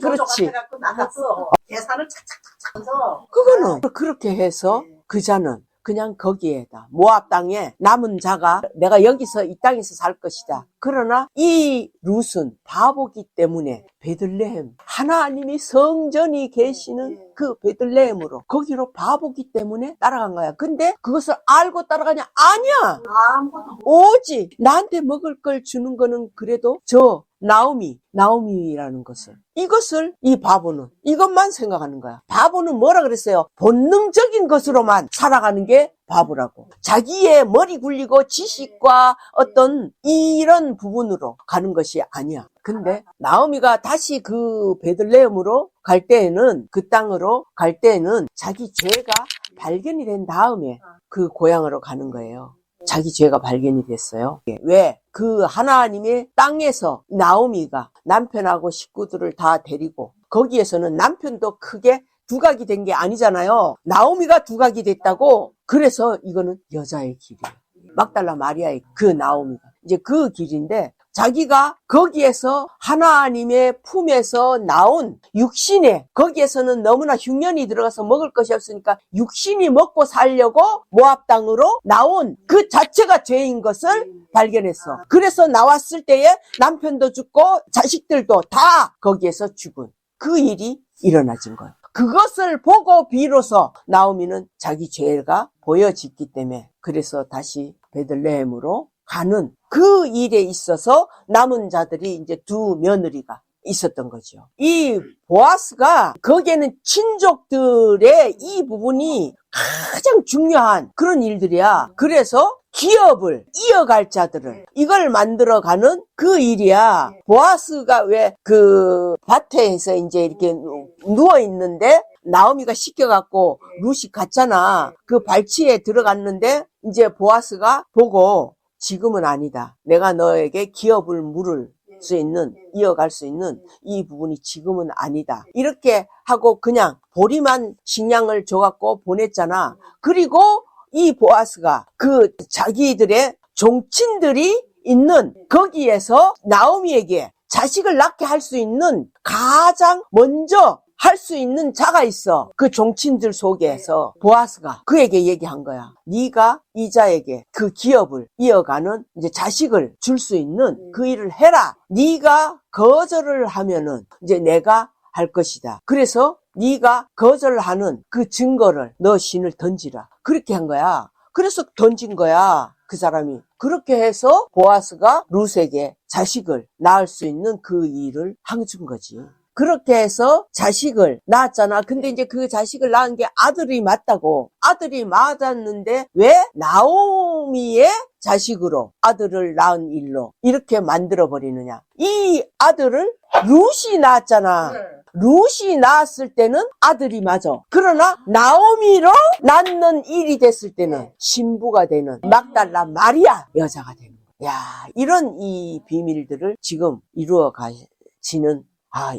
갖고 나갔어. 계산을 착착착착 해서
그거는 그렇게 해서 그 자는 그냥 거기에다 모압 땅에 남은 자가 내가 여기서 이 땅에서 살 것이다. 그러나 이 룻은 바보기 때문에 베들레헴 하나님이 성전이 계시는 그 베들레헴으로 거기로 바보기 때문에 따라간 거야. 근데 그것을 알고 따라가냐? 아니야.
아무것도
오직 나한테 먹을 걸 주는 거는 그래도 저 나오미라는 것을. 이것을 이 바보는 이것만 생각하는 거야. 바보는 뭐라 그랬어요? 본능적인 것으로만 살아가는 게 바보라고. 자기의 머리 굴리고 지식과 어떤 이런 부분으로 가는 것이 아니야. 근데 나오미가 다시 그 베들레헴으로 갈 때에는, 그 땅으로 갈 때에는 자기 죄가 발견이 된 다음에 그 고향으로 가는 거예요. 자기 죄가 발견이 됐어요. 왜? 그 하나님의 땅에서 나오미가 남편하고 식구들을 다 데리고, 거기에서는 남편도 크게 두각이 된 게 아니잖아요. 나오미가 두각이 됐다고. 그래서 이거는 여자의 길이에요. 막달라 마리아의 그 나오미가 이제 그 길인데, 자기가 거기에서 하나님의 품에서 나온 육신에, 거기에서는 너무나 흉년이 들어가서 먹을 것이 없으니까 육신이 먹고 살려고 모압 땅으로 나온 그 자체가 죄인 것을 발견했어. 그래서 나왔을 때에 남편도 죽고 자식들도 다 거기에서 죽은 그 일이 일어나진 거예요. 그것을 보고 비로소 나오미는 자기 죄가 보여졌기 때문에, 그래서 다시 베들레헴으로 가는 그 일에 있어서 남은 자들이 이제 두 며느리가 있었던 거죠. 이 보아스가 거기에는 친족들의 이 부분이 가장 중요한 그런 일들이야. 그래서 기업을 이어갈 자들을 이걸 만들어가는 그 일이야. 보아스가 왜 그 밭에서 이제 이렇게 누워 있는데 나오미가 시켜갖고 룻이 갔잖아. 그 발치에 들어갔는데 이제 보아스가 보고, 지금은 아니다. 내가 너에게 기업을 물을 수 있는, 이어갈 수 있는 이 부분이 지금은 아니다. 이렇게 하고 그냥 보리만 식량을 줘갖고 보냈잖아. 그리고 이 보아스가 그 자기들의 종친들이 있는 거기에서 나오미에게 자식을 낳게 할 수 있는, 가장 먼저 할 수 있는 자가 있어. 그 종친들 속에서 보아스가 그에게 얘기한 거야. 네가 이 자에게 그 기업을 이어가는 이제 자식을 줄 수 있는 그 일을 해라. 네가 거절을 하면은 이제 내가 할 것이다. 그래서 네가 거절하는 그 증거를 너 신을 던지라. 그렇게 한 거야. 그래서 던진 거야. 그 사람이. 그렇게 해서 보아스가 룻에게 자식을 낳을 수 있는 그 일을 해준 거지. 그렇게 해서 자식을 낳았잖아. 근데 이제 그 자식을 낳은 게 아들이 맞다고. 아들이 맞았는데 왜 나오미의 자식으로 아들을 낳은 일로 이렇게 만들어버리느냐. 이 아들을 룻이 낳았잖아. 룻이 낳았을 때는 아들이 맞아. 그러나 나오미로 낳는 일이 됐을 때는 신부가 되는 막달라 마리아 여자가 되는 거야. 야, 이런 이 비밀들을 지금 이루어 가시는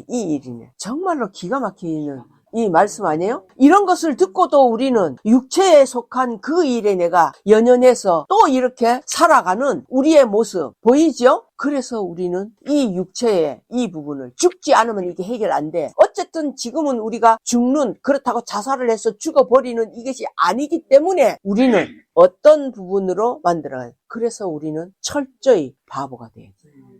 이 일이네. 정말로 기가 막히는 이 말씀 아니에요? 이런 것을 듣고도 우리는 육체에 속한 그 일에 내가 연연해서 또 이렇게 살아가는 우리의 모습 보이죠? 그래서 우리는 이 육체의 이 부분을, 죽지 않으면 이게 해결 안 돼. 어쨌든 지금은 우리가 죽는, 그렇다고 자살을 해서 죽어버리는 이것이 아니기 때문에 우리는 어떤 부분으로 만들어가요? 그래서 우리는 철저히 바보가 돼요.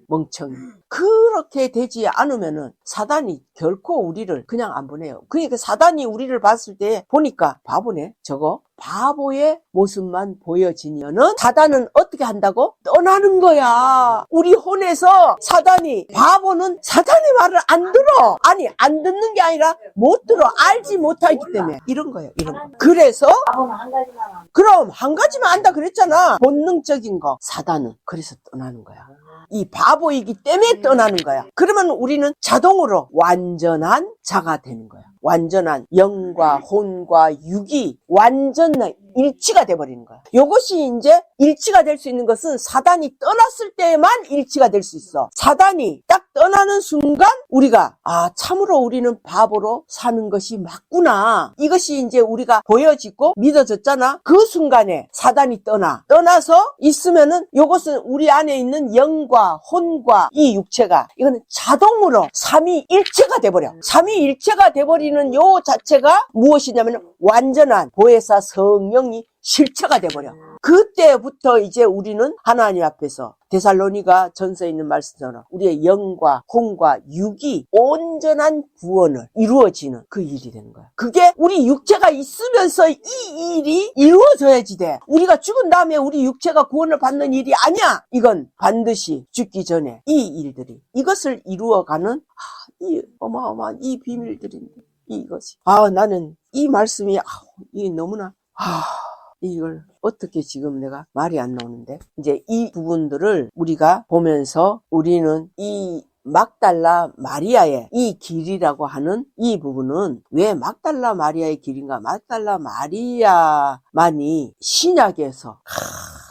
멍청이. 그렇게 되지 않으면은 사단이 결코 우리를 그냥 안 보내요. 그러니까 사단이 우리를 봤을 때 보니까 바보네, 저거. 바보의 모습만 보여지면은 사단은 어떻게 한다고? 떠나는 거야. 우리 혼에서 사단이, 바보는 사단의 말을 안 들어. 아니, 안 듣는 게 아니라 못 들어. 알지 못하기 때문에. 이런 거예요, 이런 거. 그래서
바보는 한 가지만 안
그럼 한 가지만 안다 그랬잖아. 본능적인 거. 사단은 그래서 떠나는 거야. 이 바보이기 때문에 떠나는 거야. 그러면 우리는 자동으로 완전한 자가 되는 거야. 완전한 영과 혼과 육이 완전 일치가 돼버리는 거야. 이것이 이제 일치가 될 수 있는 것은 사단이 떠났을 때만 일치가 될 수 있어. 사단이 딱 떠나는 순간 우리가 참으로 우리는 바보로 사는 것이 맞구나. 이것이 이제 우리가 보여지고 믿어졌잖아. 그 순간에 사단이 떠나서 있으면은 이것은 우리 안에 있는 영과 혼과 이 육체가 이거는 자동으로 삼위일체가 돼버려. 삼위일체가 돼버리는 요 자체가 무엇이냐면 완전한 보혜사 성령 성경이 실체가 돼버려. 그때부터 이제 우리는 하나님 앞에서 데살로니가 전서에 있는 말씀처럼 우리의 영과 혼과 육이 온전한 구원을 이루어지는 그 일이 되는 거야. 그게 우리 육체가 있으면서 이 일이 이루어져야지 돼. 우리가 죽은 다음에 우리 육체가 구원을 받는 일이 아니야. 이건 반드시 죽기 전에 이 일들이 이것을 이루어가는 이 어마어마한 이 비밀들인데 이것이 나는 이 말씀이 이 너무나 이걸 어떻게 지금 내가 말이 안 나오는데 이제 이 부분들을 우리가 보면서 우리는 이 막달라 마리아의 이 길이라고 하는 이 부분은 왜 막달라 마리아의 길인가? 막달라 마리아만이 신약에서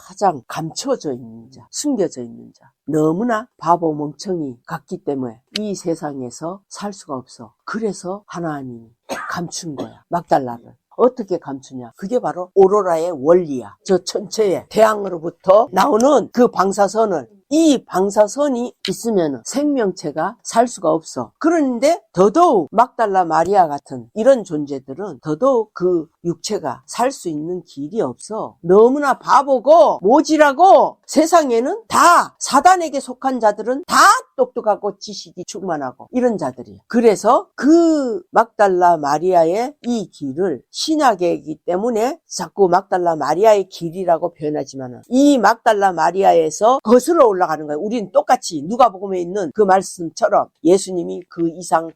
가장 감춰져 있는 자, 숨겨져 있는 자, 너무나 바보 멍청이 같기 때문에 이 세상에서 살 수가 없어. 그래서 하나님이 감춘 거야, 막달라를. 어떻게 감추냐? 그게 바로 오로라의 원리야. 저 천체에 태양으로부터 나오는 그 방사선을, 이 방사선이 있으면 생명체가 살 수가 없어. 그런데 더더욱 막달라 마리아 같은 이런 존재들은 더더욱 그 육체가 살 수 있는 길이 없어. 너무나 바보고 모질하고 세상에는 다 사단에게 속한 자들은 다 똑똑하고 지식이 충만하고 이런 자들이야. 그래서 그 막달라 마리아의 이 길을 신약이기 때문에 자꾸 막달라 마리아의 길이라고 표현하지만은 이 막달라 마리아에서 거슬러 올라가는 거야. 우리는 똑같이 누가복음에 있는 그 말씀처럼 예수님이 그 이상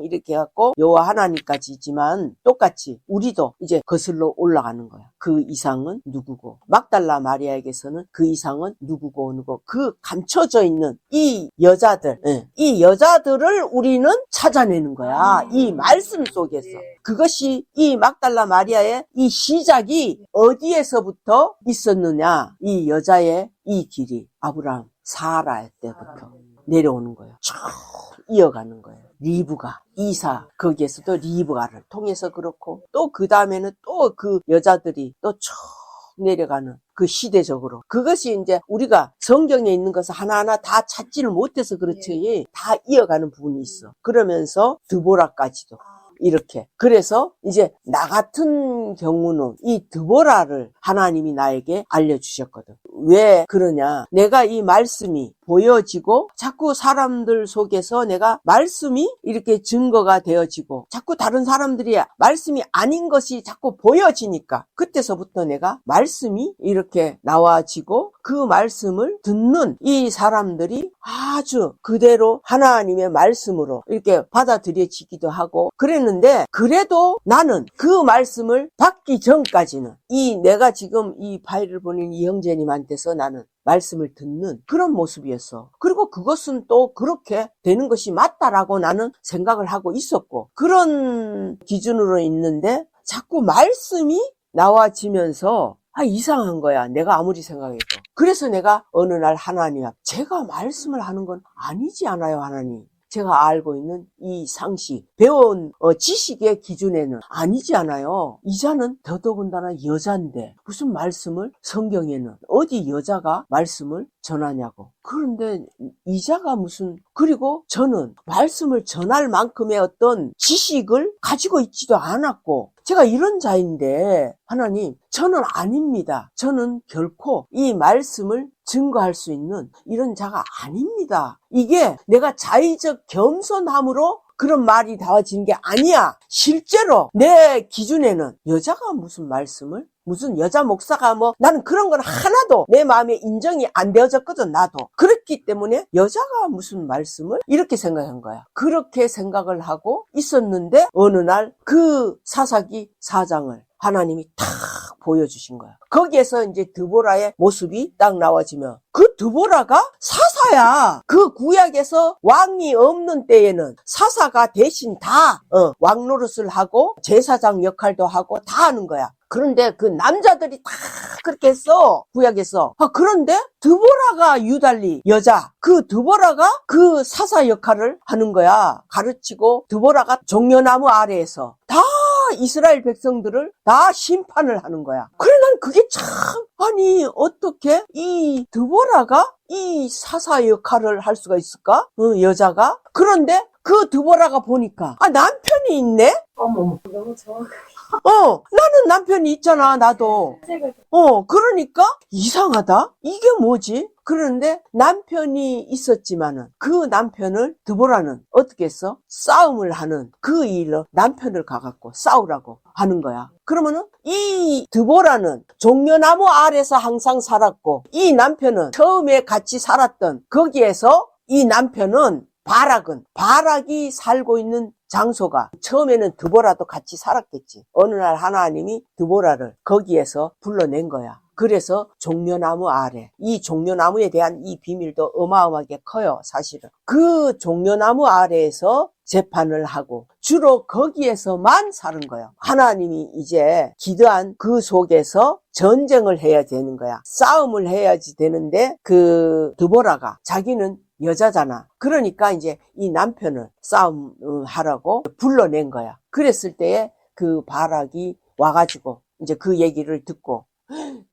이렇게 해갖고 여호와 하나님까지지만 똑같이 우리도 이제 거슬러 올라가는 거야. 그 이상은 누구고 막달라 마리아에게서는 그 이상은 누구고 그 감춰져 있는 이 여자들, 이 여자들을 우리는 찾아내는 거야. 이 말씀 속에서. 그것이 이 막달라 마리아의 이 시작이 어디에서부터 있었느냐? 이 여자의 이 길이 아브라함, 사라 때부터 내려오는 거예요. 쭉 이어가는 거예요. 리브가, 이사, 거기에서도 리브가를 통해서 그렇고 또 그 다음에는 또 그 여자들이 또 쭉 내려가는 그 시대적으로. 그것이 이제 우리가 성경에 있는 것을 하나하나 다 찾지를 못해서 그렇지 다 이어가는 부분이 있어. 그러면서 드보라까지도. 이렇게. 그래서 이제 나 같은 경우는 이 드보라를 하나님이 나에게 알려주셨거든. 왜 그러냐? 내가 이 말씀이 보여지고 자꾸 사람들 속에서 내가 말씀이 이렇게 증거가 되어지고 자꾸 다른 사람들이 말씀이 아닌 것이 자꾸 보여지니까 그때서부터 내가 말씀이 이렇게 나와지고 그 말씀을 듣는 이 사람들이 아주 그대로 하나님의 말씀으로 이렇게 받아들여지기도 하고 그랬는데 그래도 나는 그 말씀을 받기 전까지는 이 내가 지금 이 파일을 보낸 이 형제님한테서 나는 말씀을 듣는 그런 모습이었어. 그리고 그것은 또 그렇게 되는 것이 맞다라고 나는 생각을 하고 있었고 그런 기준으로 있는데 자꾸 말씀이 나와지면서 이상한 거야. 내가 아무리 생각해도. 그래서 내가 어느 날 하나님 앞 제가 말씀을 하는 건 아니지 않아요, 하나님. 제가 알고 있는 이 상식, 배운 지식의 기준에는 아니지 않아요. 이자는 더더군다나 여자인데 무슨 말씀을 성경에는 어디 여자가 말씀을 전하냐고. 그런데 이자가 무슨 그리고 저는 말씀을 전할 만큼의 어떤 지식을 가지고 있지도 않았고 제가 이런 자인데 하나님 저는 아닙니다. 저는 결코 이 말씀을 증거할 수 있는 이런 자가 아닙니다. 이게 내가 자의적 겸손함으로 그런 말이 나와지는 게 아니야. 실제로 내 기준에는 여자가 무슨 말씀을 무슨 여자 목사가 나는 그런 건 하나도 내 마음에 인정이 안 되어졌거든. 나도 그렇기 때문에 여자가 무슨 말씀을 이렇게 생각한 거야. 그렇게 생각을 하고 있었는데 어느 날 그 사사기 4장을 하나님이 탁 보여주신 거야. 거기에서 이제 드보라의 모습이 딱 나와지면 그 드보라가 사사야. 그 구약에서 왕이 없는 때에는 사사가 대신 다 왕 노릇을 하고 제사장 역할도 하고 다 하는 거야. 그런데 그 남자들이 다 그렇게 했어. 구약에서. 그런데 드보라가 유달리 여자. 그 드보라가 그 사사 역할을 하는 거야. 가르치고 드보라가 종려나무 아래에서 다 이스라엘 백성들을 다 심판을 하는 거야. 그래 난 그게 참 아니 어떻게 이 드보라가 이 사사 역할을 할 수가 있을까? 여자가. 그런데 그 드보라가 보니까 남편이 있네?
어머
너무 정확하게.
나는 남편이 있잖아, 나도. 그러니까 이상하다? 이게 뭐지? 그런데 남편이 있었지만은 그 남편을 드보라는 어떻게 했어? 싸움을 하는 그 일로 남편을 가갖고 싸우라고 하는 거야. 그러면은 이 드보라는 종려나무 아래서 항상 살았고 이 남편은 처음에 같이 살았던 거기에서 이 남편은 바락이 살고 있는 장소가 처음에는 드보라도 같이 살았겠지. 어느 날 하나님이 드보라를 거기에서 불러낸 거야. 그래서 종려나무 아래, 이 종려나무에 대한 이 비밀도 어마어마하게 커요, 사실은. 그 종려나무 아래에서 재판을 하고 주로 거기에서만 사는 거예요. 하나님이 이제 기드한 그 속에서 전쟁을 해야 되는 거야. 싸움을 해야지 되는데 그 드보라가 자기는 여자잖아. 그러니까 이제 이 남편을 싸움하라고 불러낸 거야. 그랬을 때에 그 바락이 와가지고 이제 그 얘기를 듣고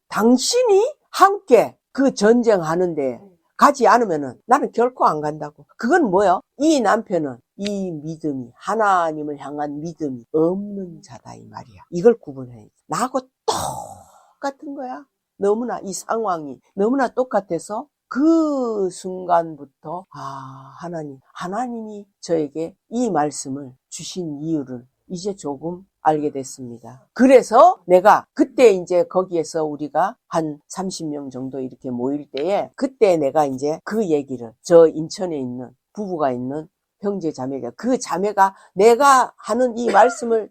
당신이 함께 그 전쟁하는데 가지 않으면은 나는 결코 안 간다고. 그건 뭐야? 이 남편은 이 믿음이 하나님을 향한 믿음이 없는 자다 이 말이야. 이걸 구분해야 돼. 나하고 똑같은 거야. 너무나 이 상황이 너무나 똑같아서 그 순간부터 하나님이 저에게 이 말씀을 주신 이유를 이제 조금 알게 됐습니다. 그래서 내가 그때 이제 거기에서 우리가 한 30명 정도 이렇게 모일 때에 그때 내가 이제 그 얘기를 저 인천에 있는 부부가 있는 형제 자매가 그 자매가 내가 하는 이 말씀을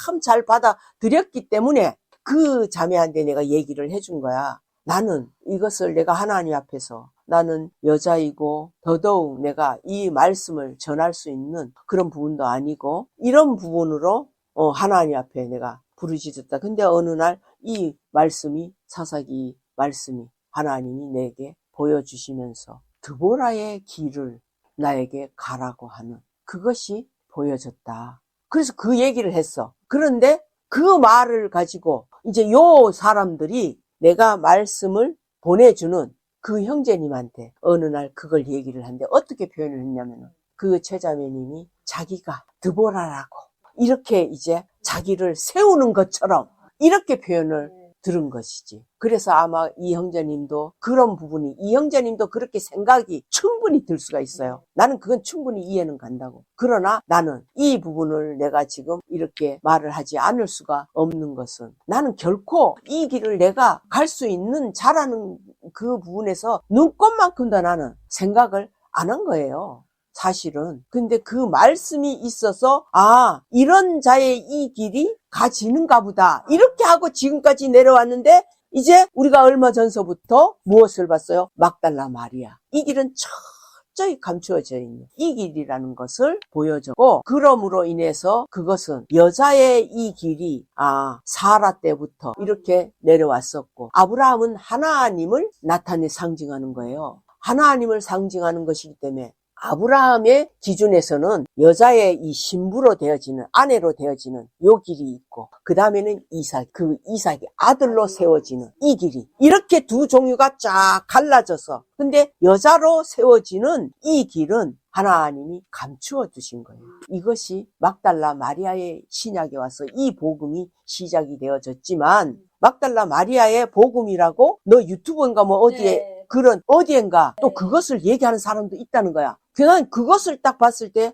참 잘 받아들였기 때문에 그 자매한테 내가 얘기를 해준 거야. 나는 이것을 내가 하나님 앞에서 나는 여자이고 더더욱 내가 이 말씀을 전할 수 있는 그런 부분도 아니고 이런 부분으로 하나님 앞에 내가 부르짖었다. 근데 어느 날 이 말씀이 사사기 말씀이 하나님이 내게 보여주시면서 드보라의 길을 나에게 가라고 하는 그것이 보여졌다. 그래서 그 얘기를 했어. 그런데 그 말을 가지고 이제 요 사람들이 내가 말씀을 보내주는 그 형제님한테 어느 날 그걸 얘기를 하는데 어떻게 표현을 했냐면은 그 최자매님이 자기가 드보라라고 이렇게 이제 자기를 세우는 것처럼 이렇게 표현을 들은 것이지. 그래서 아마 이 형제님도 그런 부분이 이 형제님도 그렇게 생각이 충분히 들 수가 있어요. 나는 그건 충분히 이해는 간다고. 그러나 나는 이 부분을 내가 지금 이렇게 말을 하지 않을 수가 없는 것은 나는 결코 이 길을 내가 갈 수 있는 자라는 그 부분에서 눈꼽만큼도 나는 생각을 안 한 거예요. 사실은. 근데 그 말씀이 있어서 이런 자의 이 길이 가지는가 보다 이렇게 하고 지금까지 내려왔는데 이제 우리가 얼마 전서부터 무엇을 봤어요? 막달라 마리아. 이 길은 철저히 감추어져 있는 이 길이라는 것을 보여줬고 그럼으로 인해서 그것은 여자의 이 길이 사라 때부터 이렇게 내려왔었고 아브라함은 하나님을 나타내 상징하는 거예요. 하나님을 상징하는 것이기 때문에 아브라함의 기준에서는 여자의 이 신부로 되어지는 아내로 되어지는 요 길이 있고 그 다음에는 이삭이 아들로 세워지는 이 길이 이렇게 두 종류가 쫙 갈라져서 근데 여자로 세워지는 이 길은 하나님이 감추어 두신 거예요. 이것이 막달라 마리아의 신약에 와서 이 복음이 시작이 되어졌지만 막달라 마리아의 복음이라고 너 유튜브인가 뭐 어디에 그런 어디엔가 또 그것을 얘기하는 사람도 있다는 거야. 그냥 그것을 딱 봤을 때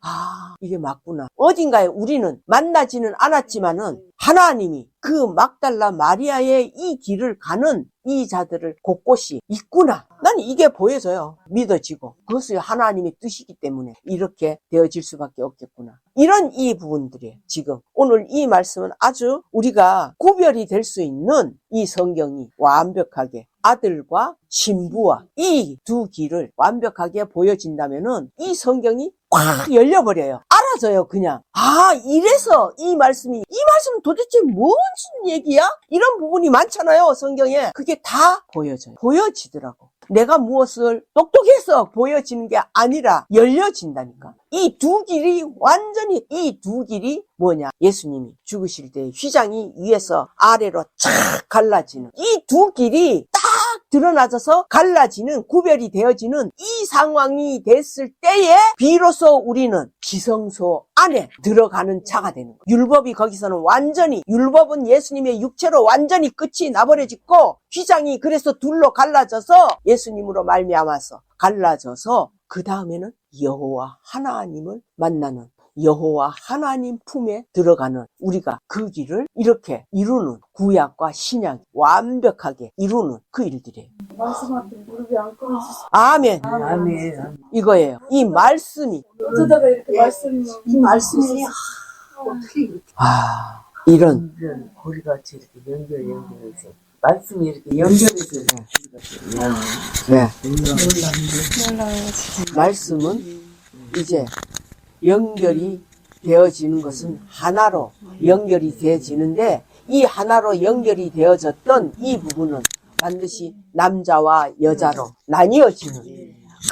이게 맞구나. 어딘가에 우리는 만나지는 않았지만은 하나님이 그 막달라 마리아의 이 길을 가는 이 자들을 곳곳이 있구나. 난 이게 보여져요. 믿어지고. 그것이 하나님의 뜻이기 때문에 이렇게 되어질 수밖에 없겠구나. 이런 이 부분들이 지금 오늘 이 말씀은 아주 우리가 구별이 될 수 있는 이 성경이 완벽하게 아들과 신부와 이 두 길을 완벽하게 보여진다면은 이 성경이 꽉 열려버려요. 알아져요, 그냥. 이래서 이 말씀은 도대체 무슨 얘기야? 이런 부분이 많잖아요, 성경에. 그게 다 보여져요. 보여지더라고. 내가 무엇을 똑똑해서 보여지는 게 아니라 열려진다니까. 이 두 길이 뭐냐? 예수님이 죽으실 때 휘장이 위에서 아래로 쫙 갈라지는 이 두 길이 딱 드러나져서 갈라지는, 구별이 되어지는 이 상황이 됐을 때에 비로소 우리는 지성소 안에 들어가는 자가 되는 거예요. 율법이 거기서는 완전히, 율법은 예수님의 육체로 완전히 끝이 나버려지고 휘장이 그래서 둘로 갈라져서 예수님으로 말미암아서 갈라져서 그 다음에는 여호와 하나님을 만나는, 여호와 하나님 품에 들어가는, 우리가 그 길을 이렇게 이루는, 구약과 신약 완벽하게 이루는 그 일들이에요.
말씀 앞에 무릎이 안 꿇어지시.
아멘.
아멘.
이거예요. 이 말씀이.
어쩌다가 이렇게 말씀이
이 말씀이 어떻게 이렇게
이런.
고리가 이렇게 연결해서 말씀이 이렇게 연결해서
네. 말씀은 이제 연결이 되어지는 것은 하나로 연결이 되어지는데, 이 하나로 연결이 되어졌던 이 부분은 반드시 남자와 여자로 나뉘어지는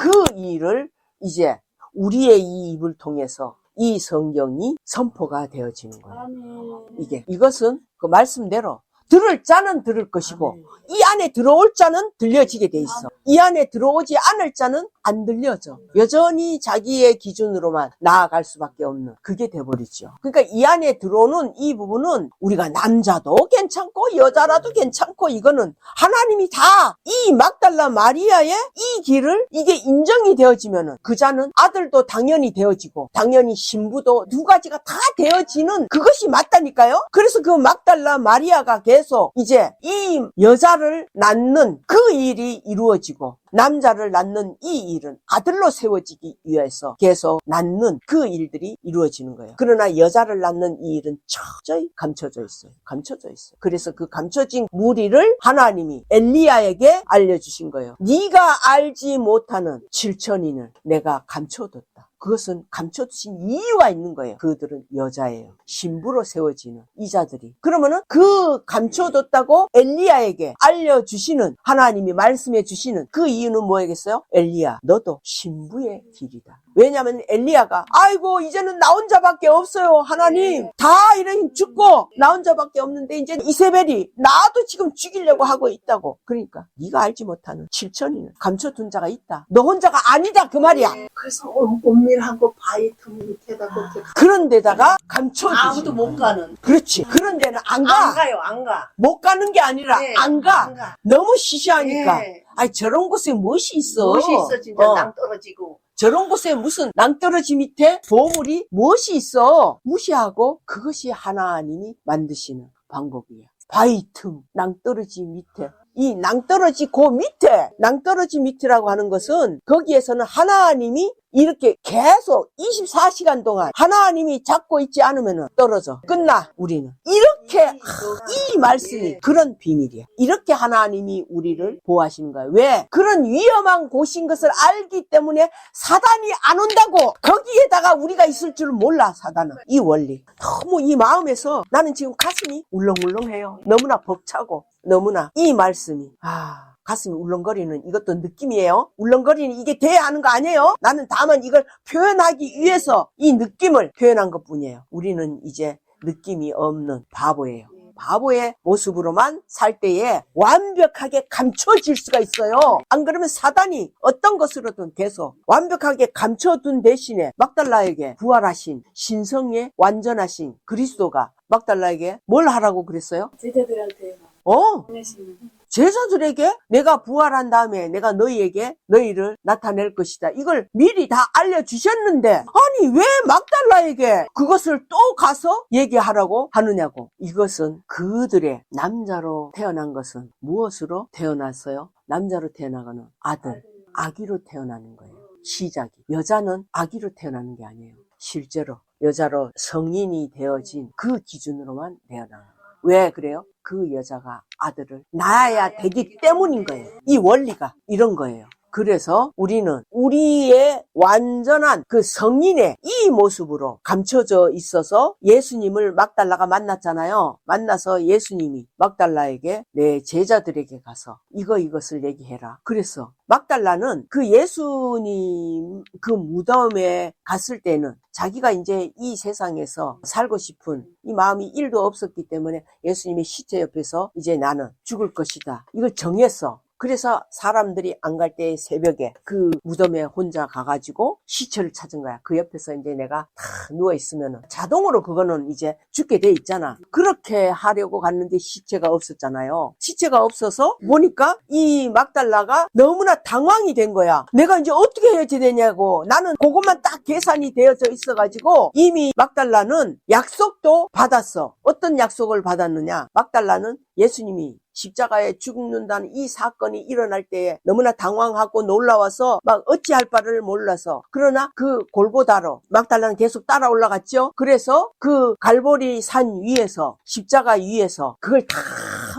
그 일을 이제 우리의 이 입을 통해서 이 성경이 선포가 되어지는 거예요. 이것은 그 말씀대로 들을 자는 들을 것이고 이 안에 들어올 자는 들려지게 돼 있어. 이 안에 들어오지 않을 자는 안 들려져. 여전히 자기의 기준으로만 나아갈 수밖에 없는 그게 돼버리죠. 그러니까 이 안에 들어오는 이 부분은 우리가 남자도 괜찮고 여자라도 괜찮고, 이거는 하나님이 다 이 막달라 마리아의 이 길을 이게 인정이 되어지면은 그 자는 아들도 당연히 되어지고 당연히 신부도 두 가지가 다 되어지는 그것이 맞다니까요. 그래서 그 막달라 마리아가 계속 이제 이 여자를 낳는 그 일이 이루어지고 남자를 낳는 이 일은 아들로 세워지기 위해서 계속 낳는 그 일들이 이루어지는 거예요. 그러나 여자를 낳는 이 일은 철저히 감춰져 있어요. 감춰져 있어요. 그래서 그 감춰진 무리를 하나님이 엘리야에게 알려주신 거예요. 네가 알지 못하는 7천인을 내가 감춰뒀다. 그것은 감춰두신 이유가 있는 거예요. 그들은 여자예요. 신부로 세워지는 이자들이. 그러면은 그 감춰뒀다고 엘리야에게 알려주시는, 하나님이 말씀해 주시는 그 이유는 뭐겠어요? 엘리야, 너도 신부의 길이다. 왜냐하면 엘리야가 아이고 이제는 나 혼자밖에 없어요. 하나님 다 이런 죽고 나 혼자밖에 없는데 이제 이세벨이 나도 지금 죽이려고 하고 있다고. 그러니까 네가 알지 못하는 7천인을 감춰둔 자가 있다. 너 혼자가 아니다 그 말이야.
그래서 온밀하고 바위 틈 밑에다 그렇게
그런 데다가 감춰주지.
아무도 못 가는.
그렇지. 그런 데는 안 가.
안 가요, 안 가.
못 가는 게 아니라
네,
안 가.
안 가.
너무 시시하니까.
네.
아니 저런 곳에 무엇이 있어.
무엇이 있어 진짜 낭 떨어지고.
저런 곳에 무슨 낭떠러지 밑에 보물이 무엇이 있어. 무시하고 그것이 하나님이 만드시는 방법이에요. 바위 틈, 낭떠러지 밑에. 이 낭떠러지 그 밑에, 낭떠러지 밑이라고 하는 것은 거기에서는 하나님이 이렇게 계속 24시간 동안 하나님이 잡고 있지 않으면 떨어져. 끝나, 우리는. 이렇게, 이 말씀이 그런 비밀이야. 이렇게 하나님이 우리를 보호하시는 거야. 왜? 그런 위험한 곳인 것을 알기 때문에 사단이 안 온다고. 거기에다가 우리가 있을 줄은 몰라, 사단은. 이 원리. 너무 이 마음에서 나는 지금 가슴이 울렁울렁해요. 너무나 벅차고, 너무나 이 말씀이. 가슴이 울렁거리는 이것도 느낌이에요. 울렁거리는 이게 돼야 하는 거 아니에요? 나는 다만 이걸 표현하기 위해서 이 느낌을 표현한 것 뿐이에요. 우리는 이제 느낌이 없는 바보예요. 바보의 모습으로만 살 때에 완벽하게 감춰질 수가 있어요. 안 그러면 사단이 어떤 것으로든 계속 완벽하게 감춰둔 대신에 막달라에게 부활하신 신성의 완전하신 그리스도가 막달라에게 뭘 하라고 그랬어요?
제자들한테 보내시는.
제자들에게 내가 부활한 다음에 내가 너희를 나타낼 것이다. 이걸 미리 다 알려주셨는데 아니 왜 막달라에게 그것을 또 가서 얘기하라고 하느냐고. 이것은 그들의 남자로 태어난 것은 무엇으로 태어났어요? 남자로 태어나가는 아들, 아기로 태어나는 거예요. 시작이. 여자는 아기로 태어나는 게 아니에요. 실제로 여자로 성인이 되어진 그 기준으로만 태어나요. 왜 그래요? 그 여자가 아들을 낳아야 되기 때문인 거예요. 이 원리가 이런 거예요. 그래서 우리는 우리의 완전한 그 성인의 이 모습으로 감춰져 있어서 예수님을 막달라가 만났잖아요. 만나서 예수님이 막달라에게 내 제자들에게 가서 이것을 얘기해라. 그래서 막달라는 그 예수님 그 무덤에 갔을 때는 자기가 이제 이 세상에서 살고 싶은 이 마음이 1도 없었기 때문에 예수님의 시체 옆에서 이제 나는 죽을 것이다. 이걸 정했어. 그래서 사람들이 안 갈 때 새벽에 그 무덤에 혼자 가가지고 시체를 찾은 거야. 그 옆에서 이제 내가 다 누워있으면 자동으로 그거는 이제 죽게 돼 있잖아. 그렇게 하려고 갔는데 시체가 없었잖아요. 시체가 없어서 보니까 이 막달라가 너무나 당황이 된 거야. 내가 이제 어떻게 해야 되냐고. 나는 그것만 딱 계산이 되어져 있어가지고 이미 막달라는 약속도 받았어. 어떤 약속을 받았느냐. 막달라는 예수님이 십자가에 죽는다는 이 사건이 일어날 때에 너무나 당황하고 놀라워서 막 어찌할 바를 몰라서, 그러나 그 골고다로 막달라는 계속 따라 올라갔죠. 그래서 그 갈보리 산 위에서, 십자가 위에서 그걸 다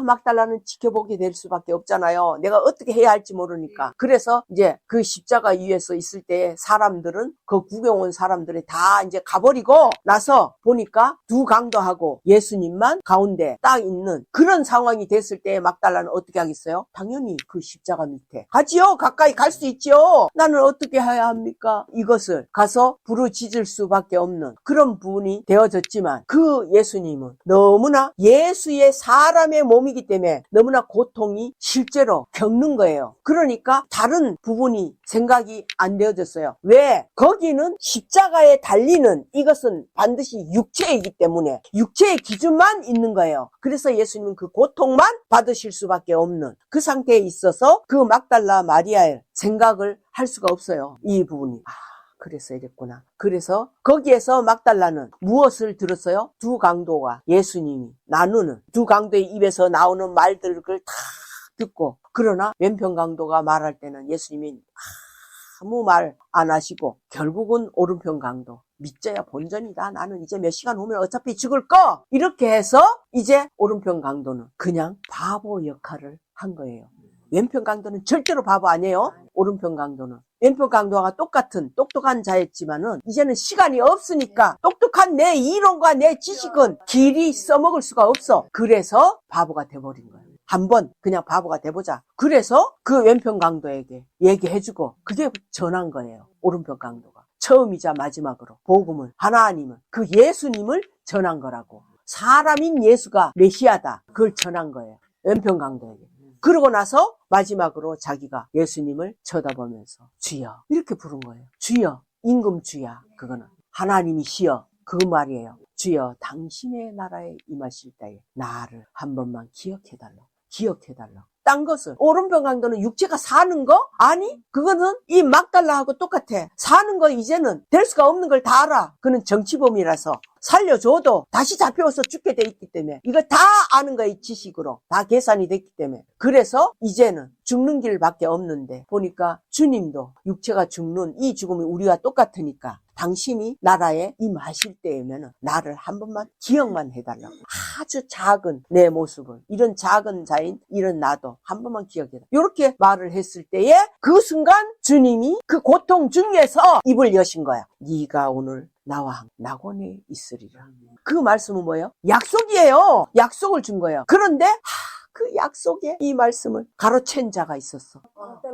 막달라는 지켜보게 될 수밖에 없잖아요. 내가 어떻게 해야 할지 모르니까. 그래서 이제 그 십자가 위에서 있을 때 사람들은, 그 구경 온 사람들이 다 이제 가버리고 나서 보니까 두 강도하고 예수님만 가운데 딱 있는 그런 상황이 됐을 때 막달라는 어떻게 하겠어요? 당연히 그 십자가 밑에 가지요. 가까이 갈 수 있지요. 나는 어떻게 해야 합니까? 이것을 가서 부르짖을 수밖에 없는 그런 부분이 되어졌지만, 그 예수님은 너무나 예수의 사람의 몸이기 때문에 너무나 고통이 실제로 겪는 거예요. 그러니까 다른 부분이 생각이 안 되어졌어요. 왜? 거기는 십자가에 달리는 이것은 반드시 육체이기 때문에 육체의 기준만 있는 거예요. 그래서 예수님은 그 고통만 받으실 수밖에 없는 그 상태에 있어서 그 막달라 마리아의 생각을 할 수가 없어요. 이 부분이. 그래서 이랬구나. 그래서 거기에서 막달라는 무엇을 들었어요? 두 강도와 예수님이 나누는, 두 강도의 입에서 나오는 말들을 다 듣고, 그러나 왼편 강도가 말할 때는 예수님이 아무 말 안 하시고 결국은 오른편 강도, 믿져야 본전이다. 나는 이제 몇 시간 후면 어차피 죽을 거. 이렇게 해서 이제 오른편 강도는 그냥 바보 역할을 한 거예요. 왼편 강도는 절대로 바보 아니에요. 오른편 강도는. 왼편 강도와 똑같은 똑똑한 자였지만은 이제는 시간이 없으니까 똑똑한 내 이론과 내 지식은 길이 써먹을 수가 없어. 그래서 바보가 돼버린 거예요. 한번 그냥 바보가 돼보자. 그래서 그 왼편 강도에게 얘기해주고 그게 전한 거예요. 오른편 강도가. 처음이자 마지막으로 복음을, 하나님은 그 예수님을 전한 거라고. 사람인 예수가 메시아다. 그걸 전한 거예요. 왼편 강도에게. 그러고 나서 마지막으로 자기가 예수님을 쳐다보면서 주여 이렇게 부른 거예요. 주여, 임금주야. 그거는 하나님이시여 그 말이에요. 주여 당신의 나라에 임하실 때에 나를 한 번만 기억해달라고. 기억해달라고. 딴 것은 오른편 강도는 육체가 사는 거? 아니 그거는 이 막달라하고 똑같아. 사는 거 이제는 될 수가 없는 걸 다 알아. 그는 정치범이라서 살려줘도 다시 잡혀와서 죽게 돼 있기 때문에 이거 다 아는 거야. 이 지식으로 다 계산이 됐기 때문에. 그래서 이제는 죽는 길밖에 없는데 보니까 주님도 육체가 죽는 이 죽음이 우리와 똑같으니까 당신이 나라에 임하실 때에는 나를 한 번만 기억만 해달라고. 아주 작은 내 모습을, 이런 작은 자인 이런 나도 한 번만 기억해라. 이렇게 말을 했을 때에 그 순간 주님이 그 고통 중에서 입을 여신 거야. 네가 오늘 나와 낙원에 있으리라. 그 말씀은 뭐예요? 약속이에요. 약속을 준 거예요. 그런데 그 약속에 이 말씀을 가로챈 자가 있었어.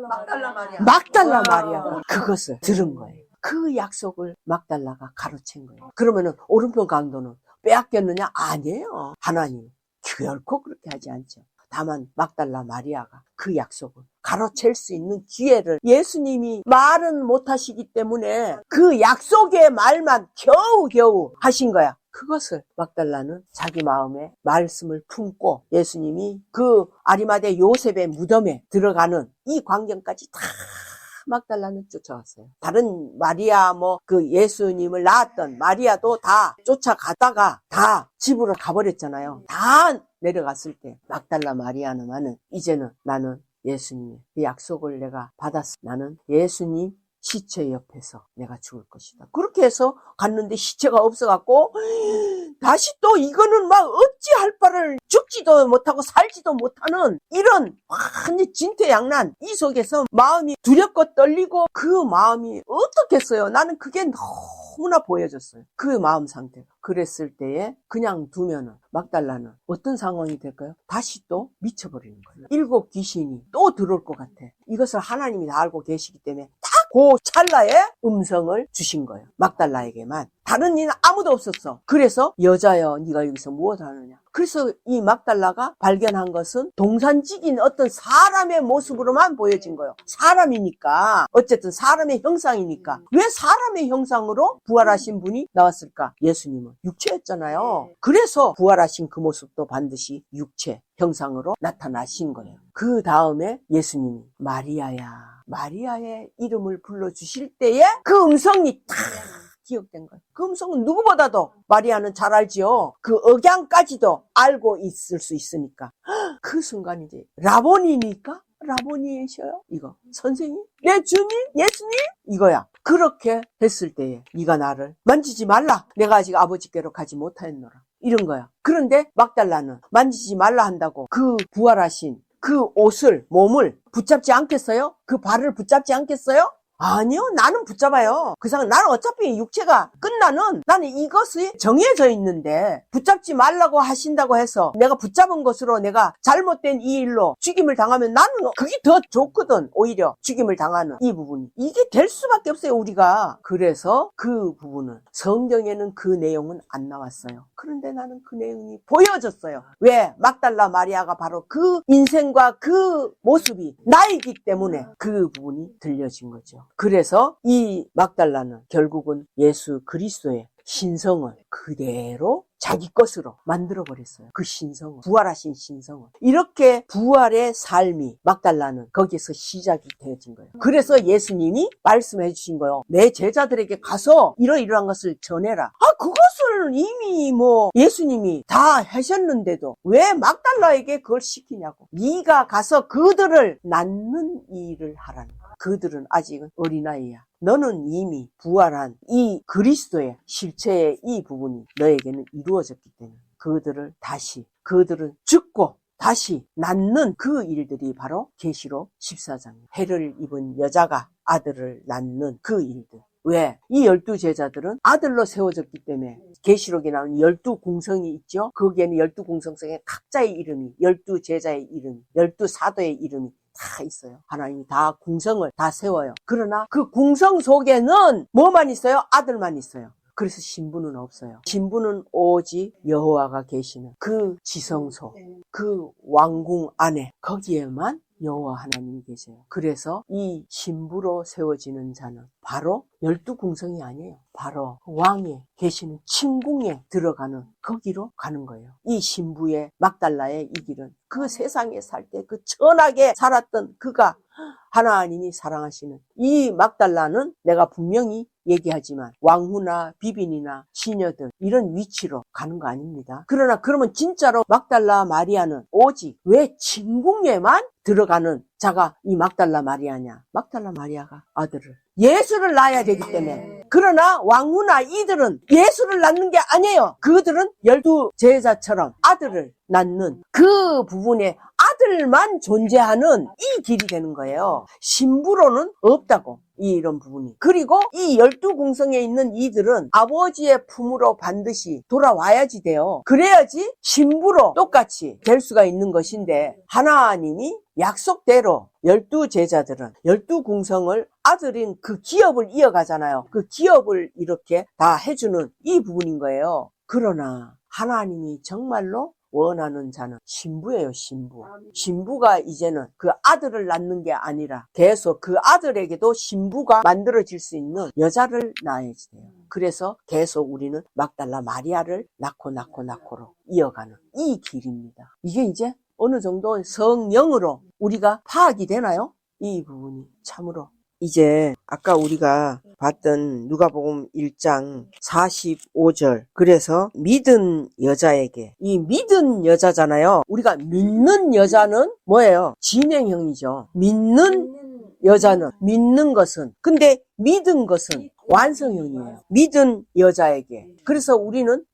막달라 마리아.
막달라 마리아가 그것을 들은 거예요. 그 약속을 막달라가 가로챈 거예요. 그러면은 오른편 강도는 빼앗겼느냐? 아니에요. 하나님 결코 그렇게 하지 않죠. 다만 막달라 마리아가 그 약속을 가로챌 수 있는 기회를 예수님이 말은 못하시기 때문에 그 약속의 말만 겨우겨우 하신 거야. 그것을 막달라는 자기 마음에 말씀을 품고 예수님이 그 아리마대 요셉의 무덤에 들어가는 이 광경까지 다 막달라는 쫓아왔어요. 다른 마리아 그 예수님을 낳았던 마리아도 다 쫓아가다가 다 집으로 가버렸잖아요. 다 내려갔을 때 막달라 마리아는 이제는 나는 예수님의 그 약속을 내가 받았어. 나는 예수님 시체 옆에서 내가 죽을 것이다. 그렇게 해서 갔는데 시체가 없어갖고 다시 또 이거는 막 어찌할 바를, 죽지도 못하고 살지도 못하는 이런 완전 진퇴양난 이 속에서 마음이 두렵고 떨리고 그 마음이 어떻겠어요. 나는 그게 너무나 보여졌어요. 그 마음 상태가. 그랬을 때에 그냥 두면은 막달라는 어떤 상황이 될까요? 다시 또 미쳐버리는 거예요. 7 귀신이 또 들어올 것 같아. 이것을 하나님이 다 알고 계시기 때문에 딱 그 찰나에 음성을 주신 거예요. 막달라에게만. 다른 이는 아무도 없었어. 그래서 여자여 네가 여기서 무엇 하느냐. 그래서 이 막달라가 발견한 것은 동산직인 어떤 사람의 모습으로만 보여진 거예요. 사람이니까, 어쨌든 사람의 형상이니까. 왜 사람의 형상으로 부활하신 분이 나왔을까? 예수님은 육체였잖아요. 그래서 부활하신 그 모습도 반드시 육체 형상으로 나타나신 거예요. 그 다음에 예수님이 마리아야, 마리아의 이름을 불러주실 때에 그 음성이 탁 기억된 거예요. 그 음성은 누구보다도 마리아는 잘 알지요. 그 억양까지도 알고 있을 수 있으니까. 그 순간 이제 라보니니까 라보니이셔요? 이거 선생님? 내 주님? 예수님? 이거야. 그렇게 했을 때에 네가 나를 만지지 말라. 내가 아직 아버지께로 가지 못하였노라. 이런 거야. 그런데 막달라는 만지지 말라 한다고 그 부활하신 그 옷을, 몸을 붙잡지 않겠어요? 그 발을 붙잡지 않겠어요? 아니요, 나는 붙잡아요. 그 상황, 나는 어차피 육체가 끝나는, 나는 이것이 정해져 있는데, 붙잡지 말라고 하신다고 해서, 내가 붙잡은 것으로 내가 잘못된 이 일로 죽임을 당하면 나는 그게 더 좋거든, 오히려. 죽임을 당하는 이 부분이. 이게 될 수밖에 없어요, 우리가. 그래서 그 부분은, 성경에는 그 내용은 안 나왔어요. 그런데 나는 그 내용이 보여졌어요. 왜? 막달라 마리아가 바로 그 인생과 그 모습이 나이기 때문에 그 부분이 들려진 거죠. 그래서 이 막달라는 결국은 예수 그리스도의 신성을 그대로 자기 것으로 만들어버렸어요. 그 신성을, 부활하신 신성을. 이렇게 부활의 삶이 막달라는 거기에서 시작이 되어진 거예요. 그래서 예수님이 말씀해 주신 거예요. 내 제자들에게 가서 이러이러한 것을 전해라. 그것을 이미 예수님이 다 하셨는데도 왜 막달라에게 그걸 시키냐고. 네가 가서 그들을 낳는 일을 하라는 거야. 그들은 아직은 어린아이야. 너는 이미 부활한 이 그리스도의 실체의 이 부분이 너에게는 이루어졌기 때문에 그들은 죽고 다시 낳는 그 일들이 바로 계시록 14장이에요. 해를 입은 여자가 아들을 낳는 그 일들. 왜? 이 12제자들은 아들로 세워졌기 때문에 계시록에 나오는 12궁성이 있죠. 거기에는 12궁성 속에 각자의 이름이, 12제자의 이름이, 12사도의 이름이 다 있어요. 하나님이 다 궁성을 다 세워요. 그러나 그 궁성 속에는 뭐만 있어요? 아들만 있어요. 그래서 신부는 없어요. 신부는 오직 여호와가 계시는 그 지성소, 그 왕궁 안에 거기에만 여호와 하나님이 계세요. 그래서 이 신부로 세워지는 자는 바로 12궁성이 아니에요. 바로 왕에 계시는 침궁에 들어가는 거기로 가는 거예요. 이 신부의 막달라의 이 길은 그 세상에 살 때 그 천하게 살았던 그가 하나님이 사랑하시는 이 막달라는 내가 분명히 얘기하지만 왕후나 비빈이나 시녀들 이런 위치로 가는 거 아닙니다. 그러나 그러면 진짜로 막달라 마리아는 오직 왜 침궁에만 들어가는 자가 이 막달라 마리아냐? 막달라 마리아가 아들을 예수를 낳아야 되기 때문에. 그러나 왕후나 이들은 예수를 낳는 게 아니에요. 그들은 12제자처럼 아들을 낳는 그 부분에 아들만 존재하는 이 길이 되는 거예요. 신부로는 없다고. 이런 부분이. 그리고 이 12궁성에 있는 이들은 아버지의 품으로 반드시 돌아와야지 돼요. 그래야지 신부로 똑같이 될 수가 있는 것인데 하나님이 약속대로 12제자들은 12궁성을 아들인 그 기업을 이어가잖아요. 그 기업을 이렇게 다 해주는 이 부분인 거예요. 그러나 하나님이 정말로 원하는 자는 신부예요, 신부. 신부가 이제는 그 아들을 낳는 게 아니라 계속 그 아들에게도 신부가 만들어질 수 있는 여자를 낳아야지 돼요. 그래서 계속 우리는 막달라 마리아를 낳고로 이어가는 이 길입니다. 이게 이제 어느 정도 성령으로 우리가 파악이 되나요? 이 부분이 참으로. 이제 아까 우리가 봤던 누가복음 1장 45절. 그래서 믿은 여자에게, 이 믿은 여자잖아요. 우리가 믿는 여자는 뭐예요? 진행형이죠. 믿는 여자는, 믿는 것은. 근데 믿은 것은 완성형이에요. 믿은 여자에게. 그래서 우리는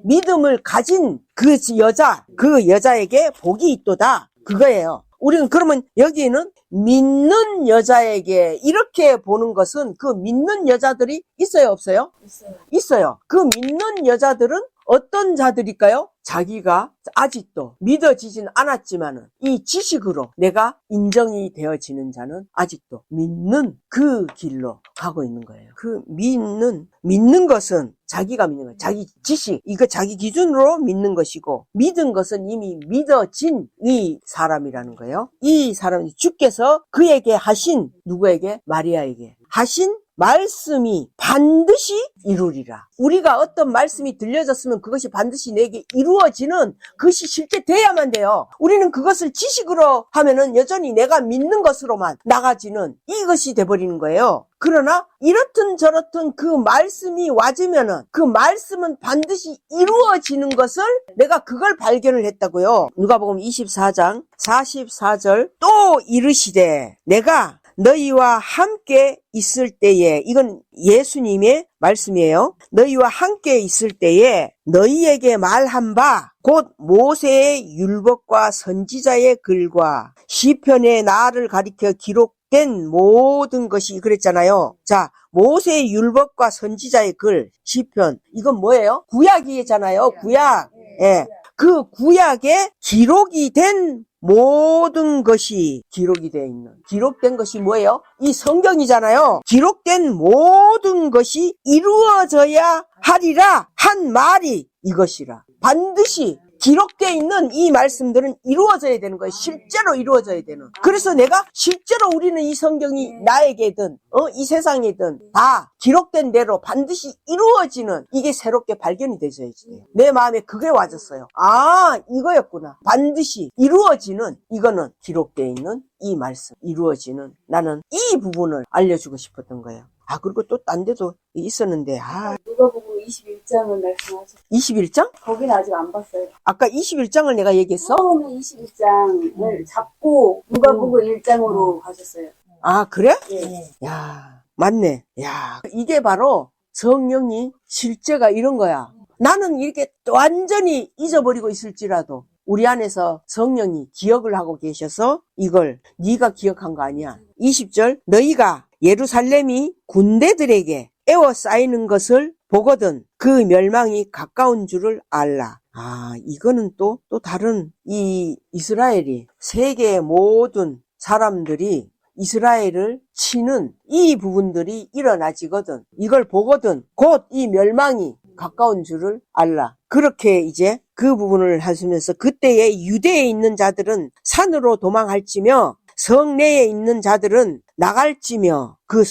믿음을 가진 그 여자에게 복이 있도다. 그거예요. 우리는 그러면 여기는 믿는 여자에게 이렇게 보는 것은 그 믿는 여자들이 있어요, 없어요?
있어요.
있어요. 그 믿는 여자들은 어떤 자들일까요? 자기가 아직도 믿어지진 않았지만은 이 지식으로 내가 인정이 되어지는 자는 아직도 믿는 그 길로 가고 있는 거예요. 그 믿는 것은 자기가 믿는 거예요. 자기 지식, 이거 자기 기준으로 믿는 것이고, 믿은 것은 이미 믿어진 이 사람이라는 거예요. 이 사람이 주께서 그에게 하신, 누구에게? 마리아에게 하신 말씀이 반드시 이루리라. 우리가 어떤 말씀이 들려졌으면 그것이 반드시 내게 이루어지는 그것이 실제 돼야만 돼요. 우리는 그것을 지식으로 하면은 여전히 내가 믿는 것으로만 나가지는 이것이 돼버리는 거예요. 그러나 이렇든 저렇든 그 말씀이 와지면은 그 말씀은 반드시 이루어지는 것을 내가 그걸 발견을 했다고요. 누가복음 24장 44절 또 이르시되 내가 너희와 함께 있을 때에, 이건 예수님의 말씀이에요. 너희와 함께 있을 때에 너희에게 말한 바 곧 모세의 율법과 선지자의 글과 시편의 나를 가리켜 기록된 모든 것이 그랬잖아요. 자, 모세의 율법과 선지자의 글, 시편, 이건 뭐예요? 구약이잖아요. 구약. 예. 그 구약에 기록이 된 모든 것이 기록이 되어 있는, 기록된 것이 뭐예요? 이 성경이잖아요. 기록된 모든 것이 이루어져야 하리라 한 말이 이것이라. 반드시 기록되어 있는 이 말씀들은 이루어져야 되는 거예요. 실제로 이루어져야 되는. 그래서 내가 실제로 우리는 이 성경이 나에게든 이 세상이든 다 기록된 대로 반드시 이루어지는, 이게 새롭게 발견이 되져야지. 내 마음에 그게 와졌어요. 아, 이거였구나. 반드시 이루어지는, 이거는 기록되어 있는 이 말씀, 이루어지는, 나는 이 부분을 알려주고 싶었던 거예요. 아, 그리고 또 딴 데도 있었는데,
누가복음 21장을 말씀하셨어요.
21장?
거기는 아직 안 봤어요.
아까 21장을 내가 얘기했어?
처음에 21장을 잡고 누가복음 1장으로 가셨어요.
아, 그래?
네.
야, 맞네. 야, 이게 바로 성령이 실제가 이런 거야. 나는 이렇게 완전히 잊어버리고 있을지라도 우리 안에서 성령이 기억을 하고 계셔서 이걸 네가 기억한 거 아니야. 20절 너희가 예루살렘이 군대들에게 에워싸이는 것을 보거든 그 멸망이 가까운 줄을 알라. 아, 이거는 또 다른 이 이스라엘이, 세계의 모든 사람들이 이스라엘을 치는 이 부분들이 일어나지거든. 이걸 보거든 곧 이 멸망이 가까운 줄을 알라. 그렇게 이제 그 부분을 하시면서 그때에 유대에 있는 자들은 산으로 도망할지며 성내에 있는 자들은 나갈지며, 그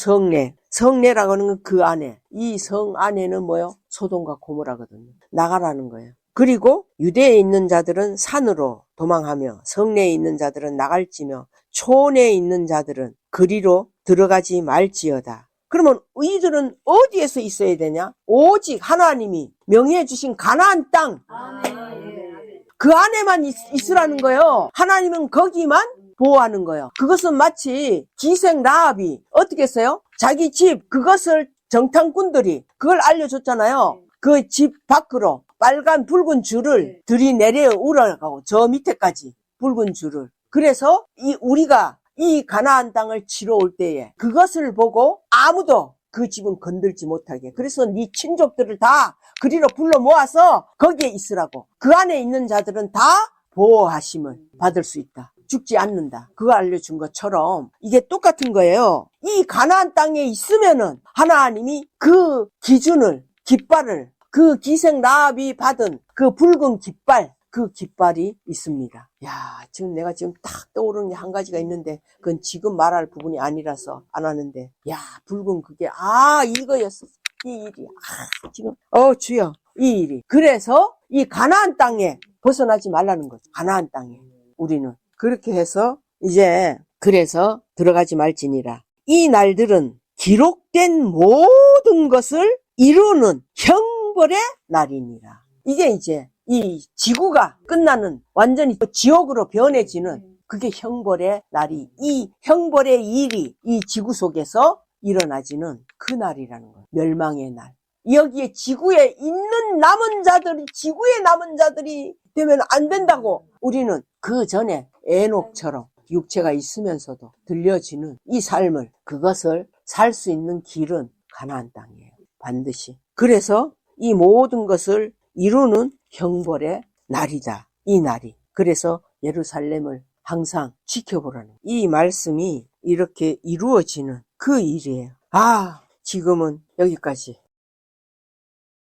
성내라고 하는 건 그 안에, 이 성 안에는 뭐요? 소돔과 고모라거든요. 나가라는 거예요. 그리고 유대에 있는 자들은 산으로 도망하며 성내에 있는 자들은 나갈지며 초내에 있는 자들은 그리로 들어가지 말지어다. 그러면 이들은 어디에서 있어야 되냐? 오직 하나님이 명해 주신 가나안 땅, 그 안에만 있으라는 거예요. 하나님은 거기만 보호하는 거예요. 그것은 마치 기생 라합이 어떻게 했어요? 자기 집, 그것을 정탐꾼들이 그걸 알려줬잖아요. 그 집 밖으로 빨간 붉은 줄을 들이내려 우러가고 저 밑에까지 붉은 줄을. 그래서 우리가 이 가나안 땅을 치러 올 때에 그것을 보고 아무도 그 집은 건들지 못하게, 그래서 네 친족들을 다 그리로 불러 모아서 거기에 있으라고. 그 안에 있는 자들은 다 보호하심을 받을 수 있다. 죽지 않는다. 그거 알려준 것처럼 이게 똑같은 거예요. 이 가나안 땅에 있으면은 하나님이 그 기준을, 깃발을, 그 기생 라합이 받은 그 붉은 깃발, 그 깃발이 있습니다. 야, 지금 내가 딱 떠오르는 게 한 가지가 있는데 그건 지금 말할 부분이 아니라서 안 하는데, 야, 붉은 그게 이거였어. 이 일이. 지금 주여, 이 일이. 그래서 이 가나안 땅에 벗어나지 말라는 거죠. 가나안 땅에 우리는 그렇게 해서 이제 그래서 들어가지 말지니라. 이 날들은 기록된 모든 것을 이루는 형벌의 날이니라. 이게 이제 이 지구가 끝나는, 완전히 지옥으로 변해지는 그게 형벌의 날이, 이 형벌의 일이 이 지구 속에서 일어나지는 그 날이라는 거예요. 멸망의 날. 여기에 지구에 있는 남은 자들이, 지구에 남은 자들이 되면 안 된다고 우리는 그 전에 에녹처럼 육체가 있으면서도 들려지는 이 삶을, 그것을 살 수 있는 길은 가나안 땅이에요. 반드시. 그래서 이 모든 것을 이루는 형벌의 날이다. 이 날이. 그래서 예루살렘을 항상 지켜보라는 이 말씀이 이렇게 이루어지는 그 일이에요. 지금은 여기까지.